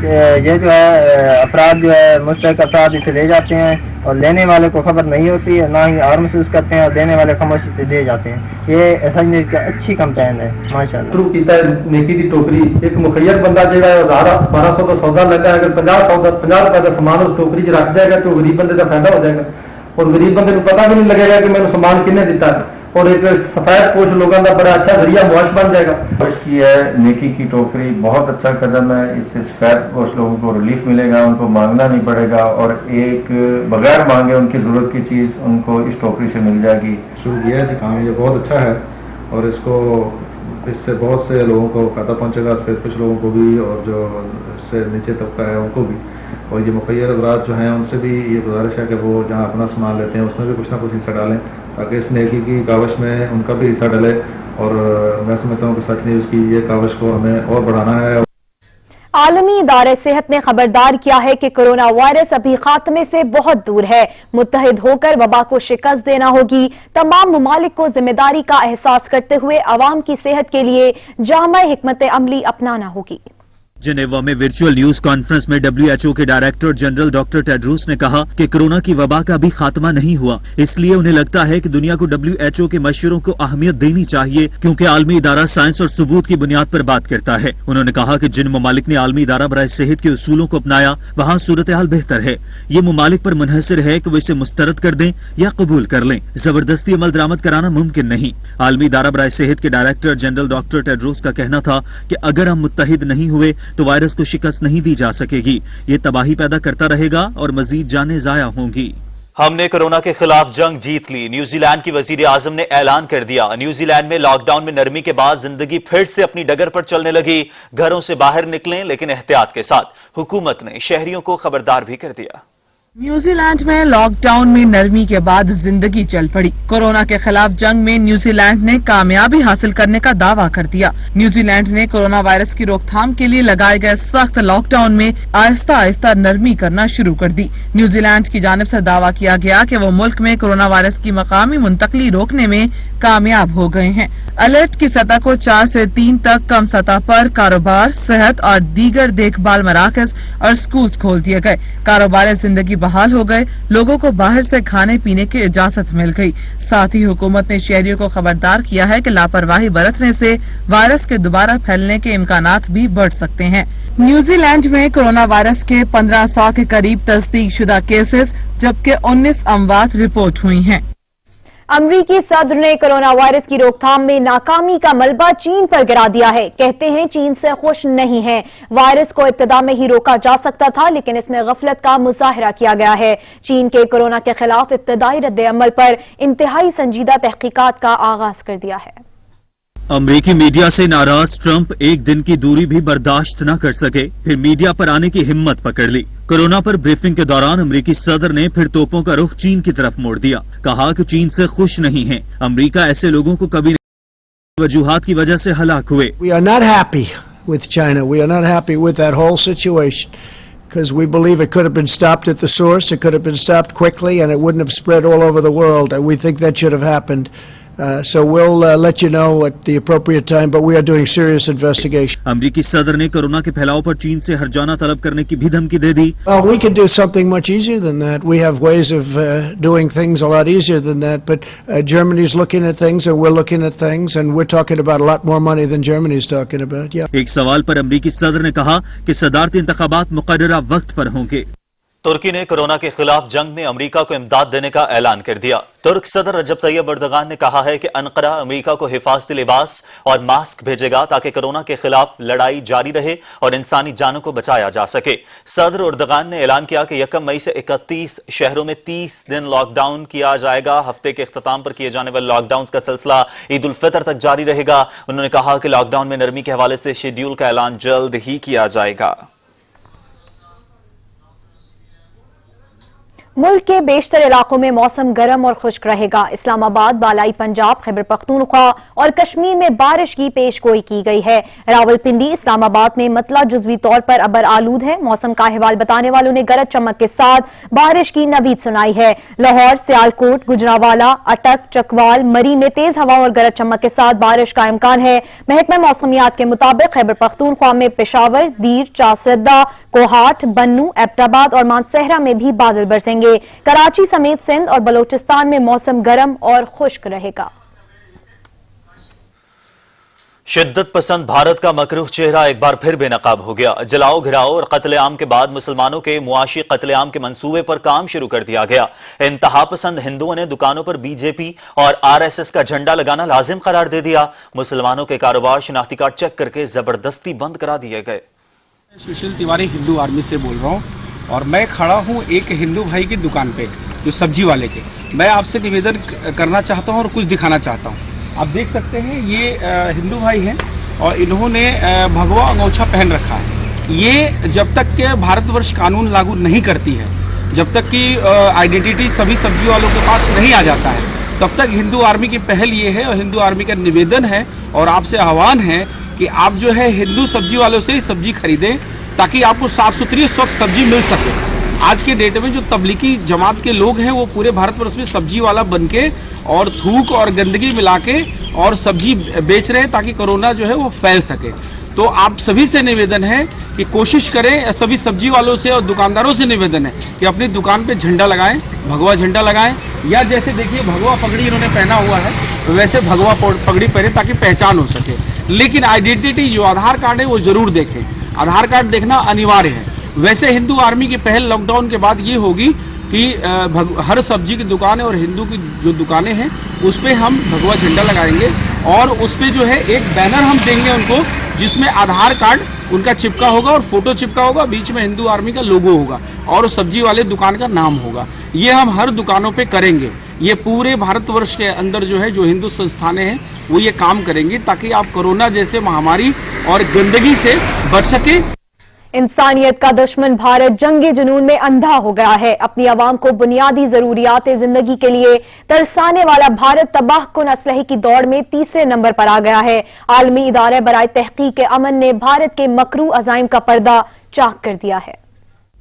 یہ جو ہے افراد جو ہے مستحق افراد اسے لے جاتے ہیں اور لینے والے کو خبر نہیں ہوتی ہے، نہ ہی اور محسوس کرتے ہیں اور دینے والے خاموشی سے دے جاتے ہیں۔ یہ ایسا ایک اچھی کمپین ہے ماشاءاللہ۔ شروع کیتا ہے نیکی دی ٹوکری، ایک مخیر بندہ جہاں 1200 کا سودا لگا ہے، اگر 50 روپے کا سامان اس ٹوکری چ رکھ جائے گا تو غریب بندے کا فائدہ ہو جائے گا اور غریب بندے کو پتہ بھی نہیں لگے گا کہ میں نے سامان کنے دیتا ہے اور ایک سفید پوش لوگوں کا بڑا اچھا ذریعہ معاش بن جائے گا۔ کوشش کی ہے نیکی کی ٹوکری بہت اچھا قدم ہے، اس سے سفید پوش لوگوں کو ریلیف ملے گا، ان کو مانگنا نہیں پڑے گا اور ایک بغیر مانگے ان کی ضرورت کی چیز ان کو اس ٹوکری سے مل جائے گی۔ شروع کیا ہے کام، یہ بہت اچھا ہے اور اس سے بہت سے لوگوں کو فائدہ پہنچے گا، سفید پوش لوگوں کو بھی اور جو اس سے نیچے طبقہ ہے ان کو بھی، اور یہ مخیر حضرات جو ہیں ان سے بھی یہ گزارش ہے کہ وہ جہاں اپنا سامان لیتے ہیں اس میں بھی کچھ نہ کچھ حصہ ڈالیں تاکہ اس نیکی کی کاوش میں ان کا بھی حصہ ڈلے، اور میں سمجھتا ہوں کہ سچ نیوز کی یہ کاوش کو ہمیں اور بڑھانا ہے۔ عالمی ادارہ صحت نے خبردار کیا ہے کہ کورونا وائرس ابھی خاتمے سے بہت دور ہے، متحد ہو کر وبا کو شکست دینا ہوگی۔ تمام ممالک کو ذمہ داری کا احساس کرتے ہوئے عوام کی صحت کے لیے جامع حکمت عملی اپنانا ہوگی۔ جنیوا میں ورچوئل نیوز کانفرنس میں WHO کے ڈائریکٹر جنرل ڈاکٹر ٹیڈروس نے کہا کہ کورونا کی وبا کا ابھی خاتمہ نہیں ہوا، اس لیے انہیں لگتا ہے کہ دنیا کو WHO کے مشوروں کو اہمیت دینی چاہیے کیونکہ عالمی ادارہ سائنس اور ثبوت کی بنیاد پر بات کرتا ہے۔ انہوں نے کہا کہ جن ممالک نے عالمی ادارہ برائے صحت کے اصولوں کو اپنایا وہاں صورتحال بہتر ہے، یہ ممالک پر منحصر ہے کہ وہ اسے مسترد کر دیں یا قبول کر لیں، زبردستی عمل درآمد کرانا ممکن نہیں۔ عالمی ادارہ برائے صحت کے ڈائریکٹر جنرل ڈاکٹر ٹیڈروس کا کہنا تھا کہ اگر ہم متحد نہیں ہوئے تو وائرس کو شکست نہیں دی جا سکے گی، یہ تباہی پیدا کرتا رہے گا اور مزید جانیں ضائع ہوں گی۔ ہم نے کورونا کے خلاف جنگ جیت لی، نیوزی لینڈ کی وزیر اعظم نے اعلان کر دیا۔ نیوزی لینڈ میں لاک ڈاؤن میں نرمی کے بعد زندگی پھر سے اپنی ڈگر پر چلنے لگی، گھروں سے باہر نکلیں لیکن احتیاط کے ساتھ۔ حکومت نے شہریوں کو خبردار بھی کر دیا۔ نیوزی لینڈ میں لاک ڈاؤن میں نرمی کے بعد زندگی چل پڑی۔ کورونا کے خلاف جنگ میں نیوزی لینڈ نے کامیابی حاصل کرنے کا دعویٰ کر دیا۔ نیوزی لینڈ نے کورونا وائرس کی روک تھام کے لیے لگائے گئے سخت لاک ڈاؤن میں آہستہ آہستہ نرمی کرنا شروع کر دی۔ نیوزی لینڈ کی جانب سے دعویٰ کیا گیا کہ وہ ملک میں کورونا وائرس کی مقامی منتقلی روکنے میں کامیاب ہو گئے ہیں۔ الرٹ کی سطح کو 4 سے 3 تک کم سطح پر کاروبار، صحت اور دیگر دیکھ بھال مراکز اور سکولز کھول دیے گئے۔ کاروبار زندگی بحال ہو گئے، لوگوں کو باہر سے کھانے پینے کی اجازت مل گئی۔ ساتھ ہی حکومت نے شہریوں کو خبردار کیا ہے کہ لاپرواہی برتنے سے وائرس کے دوبارہ پھیلنے کے امکانات بھی بڑھ سکتے ہیں۔ نیوزی لینڈ میں کورونا وائرس کے 1500 کے قریب تصدیق شدہ کیسز جبکہ 19 اموات رپورٹ ہوئی ہیں۔ امریکی صدر نے کورونا وائرس کی روک تھام میں ناکامی کا ملبہ چین پر گرا دیا ہے۔ کہتے ہیں چین سے خوش نہیں ہیں، وائرس کو ابتدا میں ہی روکا جا سکتا تھا لیکن اس میں غفلت کا مظاہرہ کیا گیا ہے۔ چین کے کورونا کے خلاف ابتدائی رد عمل پر انتہائی سنجیدہ تحقیقات کا آغاز کر دیا ہے۔ امریکی میڈیا سے ناراض ٹرمپ ایک دن کی دوری بھی برداشت نہ کر سکے، پھر میڈیا پر آنے کی ہمت پکڑ لی۔ کورونا پر بریفنگ کے دوران امریکی صدر نے پھر توپوں کا رخ چین کی طرف موڑ دیا، کہا کہ چین سے خوش نہیں ہیں، امریکہ ایسے لوگوں کو کبھی وجوہات کی وجہ سے ہلاک ہوئے۔ We are not happy with China. We are not happy with that whole situation. because we believe it could have been stopped at the source, it could have been stopped quickly, and it wouldn't have spread all over the world. And we think that should have happened. So we'll let you know at the appropriate time, but we are doing serious investigation. अमरीकी सदर ने corona के फैलाव पर चीन से हर्जाना तलब करने की भी धमकी दे दी। Well, we can do something much easier than that. We have ways of doing things a lot easier than that. But Germany's looking at things, and we're looking at things, and we're talking about a lot more money than Germany's talking about. Yeah. एक सवाल पर अमरीकी सदर ने कहा कि सदारती इंतखाबात मुकर्ररा वक्त पर होंगे। तुर्की ने कोरोना के खिलाफ जंग में अमेरिका को इमदाद देने का ऐलान कर दिया। तुर्क सदर रजब तैयब एर्दोगान ने कहा है कि अनकरा अमेरिका को हिफाजती लिबास और मास्क भेजेगा ताकि कोरोना के खिलाफ लड़ाई जारी रहे और इंसानी जानों को बचाया जा सके। सदर एर्दोगान ने ऐलान किया कि 1 मई से 31 शहरों में 30 दिन लॉकडाउन किया जाएगा। हफ्ते के इख्तिताम पर किए जाने वाले लॉकडाउन का सिलसिला ईद उल फितर तक जारी रहेगा। उन्होंने कहा कि लॉकडाउन में नरमी के हवाले से शेड्यूल का ऐलान जल्द ही किया जाएगा। मुल्क के बेशतर इलाकों में मौसम गर्म और खुश्क रहेगा। इस्लामाबाद, बालाई पंजाब, खैबर पख्तूनख्वा और कश्मीर में बारिश की पेशगोई की गई है। रावलपिंडी, इस्लामाबाद में मतला जुज़वी तौर पर अबर आलूद है। मौसम का अहवाल बताने वालों ने गरज चमक के साथ बारिश की नवीद सुनाई है। लाहौर, सियालकोट, गुजरावाला, अटक, चकवाल, मरी में तेज हवा और गरज चमक के साथ बारिश का इम्कान है। महकमा मौसमियात के मुताबिक खैबर पख्तूनख्वा में पेशावर, दीर, चासरदा, कोहाट, बन्नू, एबटाबाद और मानसहरा में भी बादल बरसेंगे। कराची समेत सिंध और बलोचिस्तान में मौसम गर्म और खुश्क रहेगा। शिद्दत पसंद भारत का मकरूह चेहरा एक बार फिर बेनकाब हो गया। जलाओ, घिराओ और कत्लेआम के बाद मुसलमानों के मुआशी कत्लेआम के मंसूबे पर काम शुरू कर दिया गया। इंतहा पसंद हिंदुओं ने दुकानों पर बीजेपी और आरएसएस का झंडा लगाना लाजिम करार दे दिया। मुसलमानों के कारोबार शिनाख्ती कार्ड चेक करके जबरदस्ती बंद करा दिए गए। सुशील तिवारी हिंदू आर्मी से बोल रहा हूँ और मैं खड़ा हूँ एक हिंदू भाई की दुकान पे, जो सब्जी वाले के। मैं आपसे निवेदन करना चाहता हूँ और कुछ दिखाना चाहता हूँ। आप देख सकते हैं ये हिंदू भाई हैं और इन्होंने भगवा अंगोछा पहन रखा है। ये जब तक के भारतवर्ष कानून लागू नहीं करती है, जब तक कि आइडेंटिटी सभी सब्जी वालों के पास नहीं आ जाता है, तब तक हिंदू आर्मी की पहल ये है और हिंदू आर्मी का निवेदन है और आपसे आह्वान है कि आप जो है हिंदू सब्जी वालों से ही सब्जी खरीदें ताकि आपको साफ सुथरी स्वच्छ सब्जी मिल सके। आज के डेट में जो तबलीगी जमात के लोग हैं वो पूरे भारतवर्ष में सब्जी वाला बनके और थूक और गंदगी मिला के और सब्जी बेच रहे हैं ताकि कोरोना जो है वो फैल सके। तो आप सभी से निवेदन है कि कोशिश करें, सभी सब्जी वालों से और दुकानदारों से निवेदन है कि अपनी दुकान पे झंडा लगाएं, भगवा झंडा लगाएं, या जैसे देखिए भगवा पगड़ी इन्होंने पहना हुआ है वैसे भगवा पगड़ी पहने ताकि पहचान हो सके। लेकिन आइडेंटिटी जो आधार कार्ड है वो जरूर देखें, आधार कार्ड देखना अनिवार्य है। वैसे हिंदू आर्मी की पहल लॉकडाउन के बाद ये होगी कि हर सब्जी की दुकान है और हिंदू की जो दुकानें हैं उस पे हम भगवा झंडा लगाएंगे और उस पे जो है एक बैनर हम देंगे उनको जिसमें आधार कार्ड उनका चिपका होगा और फोटो चिपका होगा, बीच में हिंदू आर्मी का लोगो होगा और सब्जी वाले दुकान का नाम होगा। ये हम हर दुकानों पे करेंगे। ये पूरे भारतवर्ष के अंदर जो है जो हिंदू संस्थानें हैं वो ये काम करेंगी ताकि आप कोरोना जैसे महामारी और गंदगी से बच सके। इंसानियत का दुश्मन भारत जंगी जुनून में अंधा हो गया है। अपनी आवाम को बुनियादी जरूरियात जिंदगी के लिए तरसाने वाला भारत तबाहकुन असलहे की दौड़ में तीसरे नंबर पर आ गया है। आलमी इदारे बराए तहकीक अमन ने भारत के मकरू अजाइम का पर्दा चाक कर दिया है।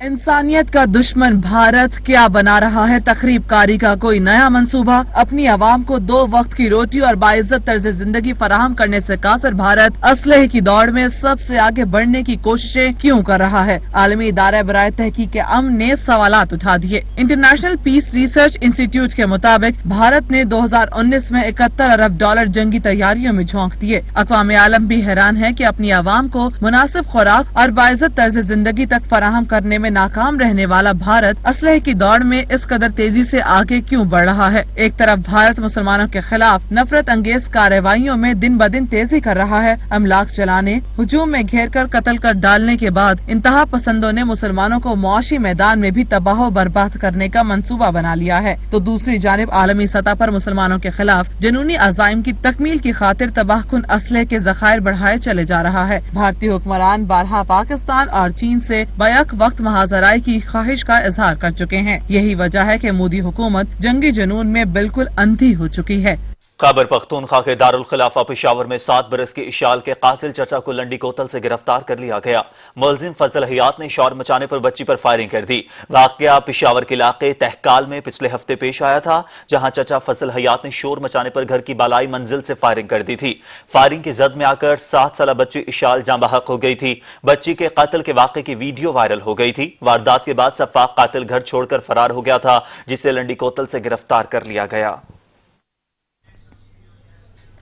इंसानियत का दुश्मन भारत क्या बना रहा है तखरीब कारी का कोई नया मंसूबा? अपनी आवाम को 2 वक्त की रोटी और बाइज्जत तर्ज जिंदगी फराहम करने से कासर भारत असलहे की दौड़ में सबसे आगे बढ़ने की कोशिशें क्यों कर रहा है? आलमी इदारा बराए तहकीक अमन ने सवालात उठा दिए। इंटरनेशनल पीस रिसर्च इंस्टीट्यूट के मुताबिक भारत ने 2019 में $71 अरब जंगी तैयारियों में झोंक दिए। अक़वाम आलम भी हैरान है कि अपनी आवाम को मुनासिब खुराक और बाइज्जत तर्ज जिंदगी तक फराहम करने में नाकाम रहने वाला भारत असलहे की दौड़ में इस कदर तेजी से आगे क्यों बढ़ रहा है? एक तरफ भारत मुसलमानों के खिलाफ नफरत अंगेज कार्रवाइयों में दिन ब दिन तेजी कर रहा है। अमलाक चलाने, हुजूम में घेर कर कत्ल कर डालने के बाद इंतहा पसंदों ने मुसलमानों को मुआशी मैदान में भी तबाह बर्बाद करने का मंसूबा बना लिया है, तो दूसरी जानिब आलमी सतह पर मुसलमानों के खिलाफ जुनूनी अज़ाइम की तकमील की खातिर तबाहकुन असलहे के ज़खायर बढ़ाए चले जा रहा है। भारतीय हुक्मरान बारहा पाकिस्तान और चीन से बैक वक्त मुहाज़राई की ख्वाहिश का इजहार कर चुके हैं। यही वजह है कि मोदी हुकूमत जंगी जुनून में बिल्कुल अंधी हो चुकी है। खैबर पख्तूनख्वा के दारुल खिलाफा पेशावर में 7 बरस के इशाल के कातिल चचा को लंडी कोतल से गिरफ्तार कर लिया गया। मुलजिम फजल हयात ने शौर मचाने पर बच्ची पर फायरिंग कर दी। वाकया पेशावर के इलाके तहकाल में पिछले हफ्ते पेश आया था, जहां चचा फजल हयात ने शोर मचाने पर घर की बालाई मंजिल से फायरिंग कर दी थी। फायरिंग की जद में आकर 7 साल बच्ची इशाल जाँ बहक हो गई थी। बच्ची के कत्ल के वाकये की वीडियो वायरल हो गई थी। वारदात के बाद सफाक कातिल घर छोड़कर फरार हो गया था, जिसे लंडी कोतल से गिरफ्तार कर लिया गया।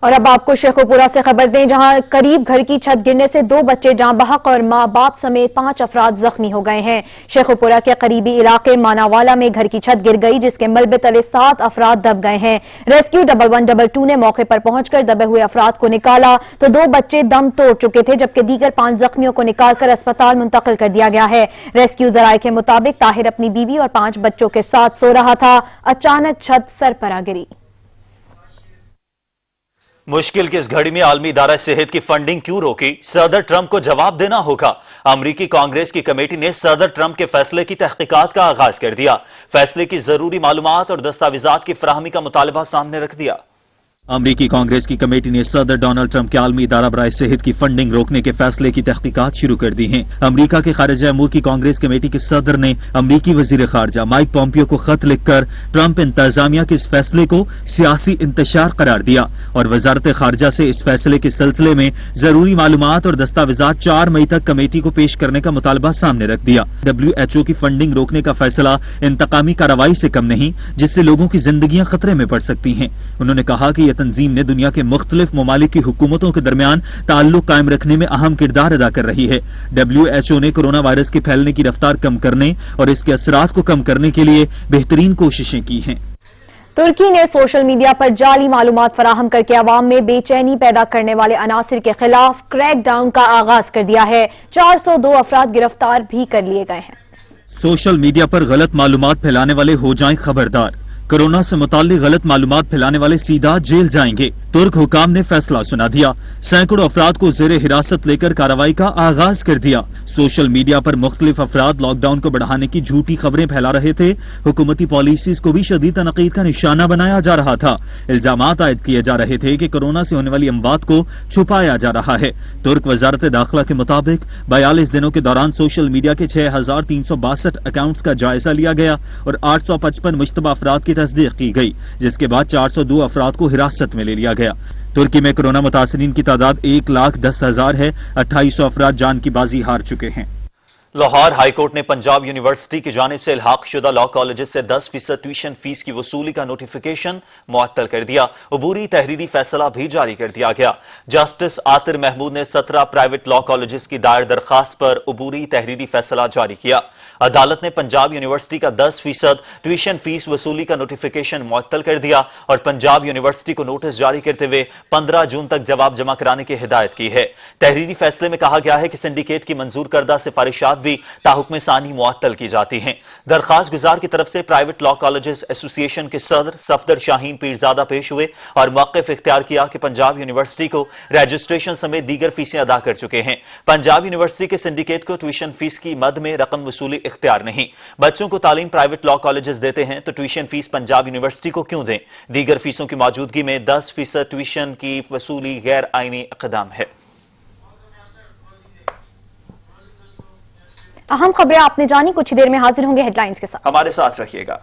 और अब आपको शेखोपुरा से खबर दें, जहां करीब घर की छत गिरने से 2 बच्चे जाँ बहक और मां बाप समेत 5 अफराद जख्मी हो गए हैं। शेखोपुरा के करीबी इलाके मानावाला में घर की छत गिर गई, जिसके मलबे तले 7 अफराद दब गए हैं। रेस्क्यू 1112 ने मौके पर पहुंचकर दबे हुए अफराद को निकाला तो 2 बच्चे दम तोड़ चुके थे, जबकि दीगर 5 जख्मियों को निकालकर अस्पताल मुंतकिल कर दिया गया है। रेस्क्यू जराये के मुताबिक ताहिर अपनी बीवी और 5 बच्चों के साथ सो रहा था। अचानक छत सर पर आ गिरी। मुश्किल की इस घड़ी में आलमी इदारा सेहत की फंडिंग क्यों रोकी? सदर ट्रंप को जवाब देना होगा। अमरीकी कांग्रेस की कमेटी ने सदर ट्रंप के फैसले की तहकीकात का आगाज कर दिया। फैसले की जरूरी मालूमात और दस्तावेजात की फराहमी का मुतालबा सामने रख दिया। अमरीकी कांग्रेस की कमेटी ने सदर डोनाल्ड ट्रंप के आलमी इदारा बराए सेहत की फंडिंग रोकने के फैसले की तहकीकात शुरू कर दी हैं। अमरीका के खारिजा अमूर की कांग्रेस कमेटी के सदर ने अमरीकी वजीर खारजा माइक पॉम्पियो को खत लिखकर ट्रंप इंतजामिया के इस फैसले को सियासी इंतशार करार दिया और वजारत खारजा से इस फैसले के सिलसिले में जरूरी मालूमात और दस्तावेजात 4 मई तक कमेटी को पेश करने का मुतालबा सामने रख दिया। WHO की फंडिंग रोकने का फैसला इंतकामी कार्रवाई से कम नहीं, जिससे लोगों की जिंदगियां खतरे में पड़ सकती हैं। उन्होंने कहा कि यह तंजीम ने दुनिया के मुख्तलिफ ममालिक की हुकूमतों के दरमियान ताल्लुक कायम रखने में अहम किरदार अदा कर रही है। WHO ने कोरोना वायरस के फैलने की रफ्तार कम करने और इसके असरात को कम करने के लिए बेहतरीन कोशिशें की हैं। तुर्की ने सोशल मीडिया पर जाली मालूमात फराहम करके अवाम में बेचैनी पैदा करने वाले अनासिर के खिलाफ क्रैकडाउन का आगाज कर दिया है। 402 अफराद गिरफ्तार भी कर लिए गए हैं। सोशल मीडिया पर गलत मालूमात फैलाने वाले हो जाएं खबरदार। कोरोना से मुताल्लिक गलत मालूमात फैलाने वाले सीधा जेल जाएंगे। तुर्क हुकाम ने फैसला सुना दिया। सैकड़ों अफराद को जेरे हिरासत लेकर कार्रवाई का आगाज कर दिया। सोशल मीडिया पर मुख्तलिफ अफराद लॉकडाउन को बढ़ाने की झूठी खबरें फैला रहे थे। हुकूमती पॉलिसीज को भी शदीद तनकीद का निशाना बनाया जा रहा था। इल्जामात आयद किए जा रहे थे कि कोरोना से होने वाली अमवात को छुपाया जा रहा है। तुर्क वजारत दाखिला के मुताबिक 42 दिनों के दौरान सोशल मीडिया के 6362 अकाउंट्स का जायजा लिया गया और 855 मुश्तबा अफराद की तस्दीक की गई, जिसके बाद 402 अफराद को हिरासत में ले लिया गया। तुर्की में कोरोना मुतासिरीन की तादाद 1,10,000 है। 2800 अफराद जान की बाजी हार चुके हैं। लाहौर हाईकोर्ट ने पंजाब यूनिवर्सिटी की जानिब से इल्हाक शुदा लॉ कॉलेजेस से 10% ट्यूशन फीस की वसूली का नोटिफिकेशन मुअत्तल कर दिया। अबूरी तहरीरी फैसला भी जारी कर दिया गया। जस्टिस आतिर महमूद ने 17 प्राइवेट लॉ कॉलेजेस की दायर दरखास्त पर अबूरी तहरीरी फैसला जारी किया। अदालत ने पंजाब यूनिवर्सिटी का 10% ट्यूशन फीस वसूली का नोटिफिकेशन मुअत्तल कर दिया और पंजाब यूनिवर्सिटी को नोटिस जारी करते हुए 15 जून तक जवाब जमा कराने की हिदायत की है। तहरीरी फैसले में कहा गया है कि सिंडिकेट की मंजूर करदा सिफारिशात भी ताहुक्म सानी मुअत्तल की जाती हैं। दरखास्त गुजार की तरफ से प्राइवेट लॉ कॉलेजेस एसोसिएशन के सदर सफदर शाहीन पीरजादा पेश हुए और मौक़िफ़ इख्तियार किया कि पंजाब यूनिवर्सिटी को रजिस्ट्रेशन समेत दीगर फीसें अदा कर चुके हैं। पंजाब यूनिवर्सिटी के सिंडिकेट को ट्यूशन फीस की मद में रकम वसूली इख्तियार नहीं। बच्चों को तालीम प्राइवेट लॉ कॉलेजेस देते हैं तो ट्यूशन फीस पंजाब यूनिवर्सिटी को क्यों दें? दीगर फीसों की मौजूदगी में 10% ट्यूशन की वसूली गैर आईनी इक़दाम है। अहम खबरें आपने जानी, कुछ देर में हाजिर होंगे हेडलाइंस के साथ। हमारे साथ रखिएगा।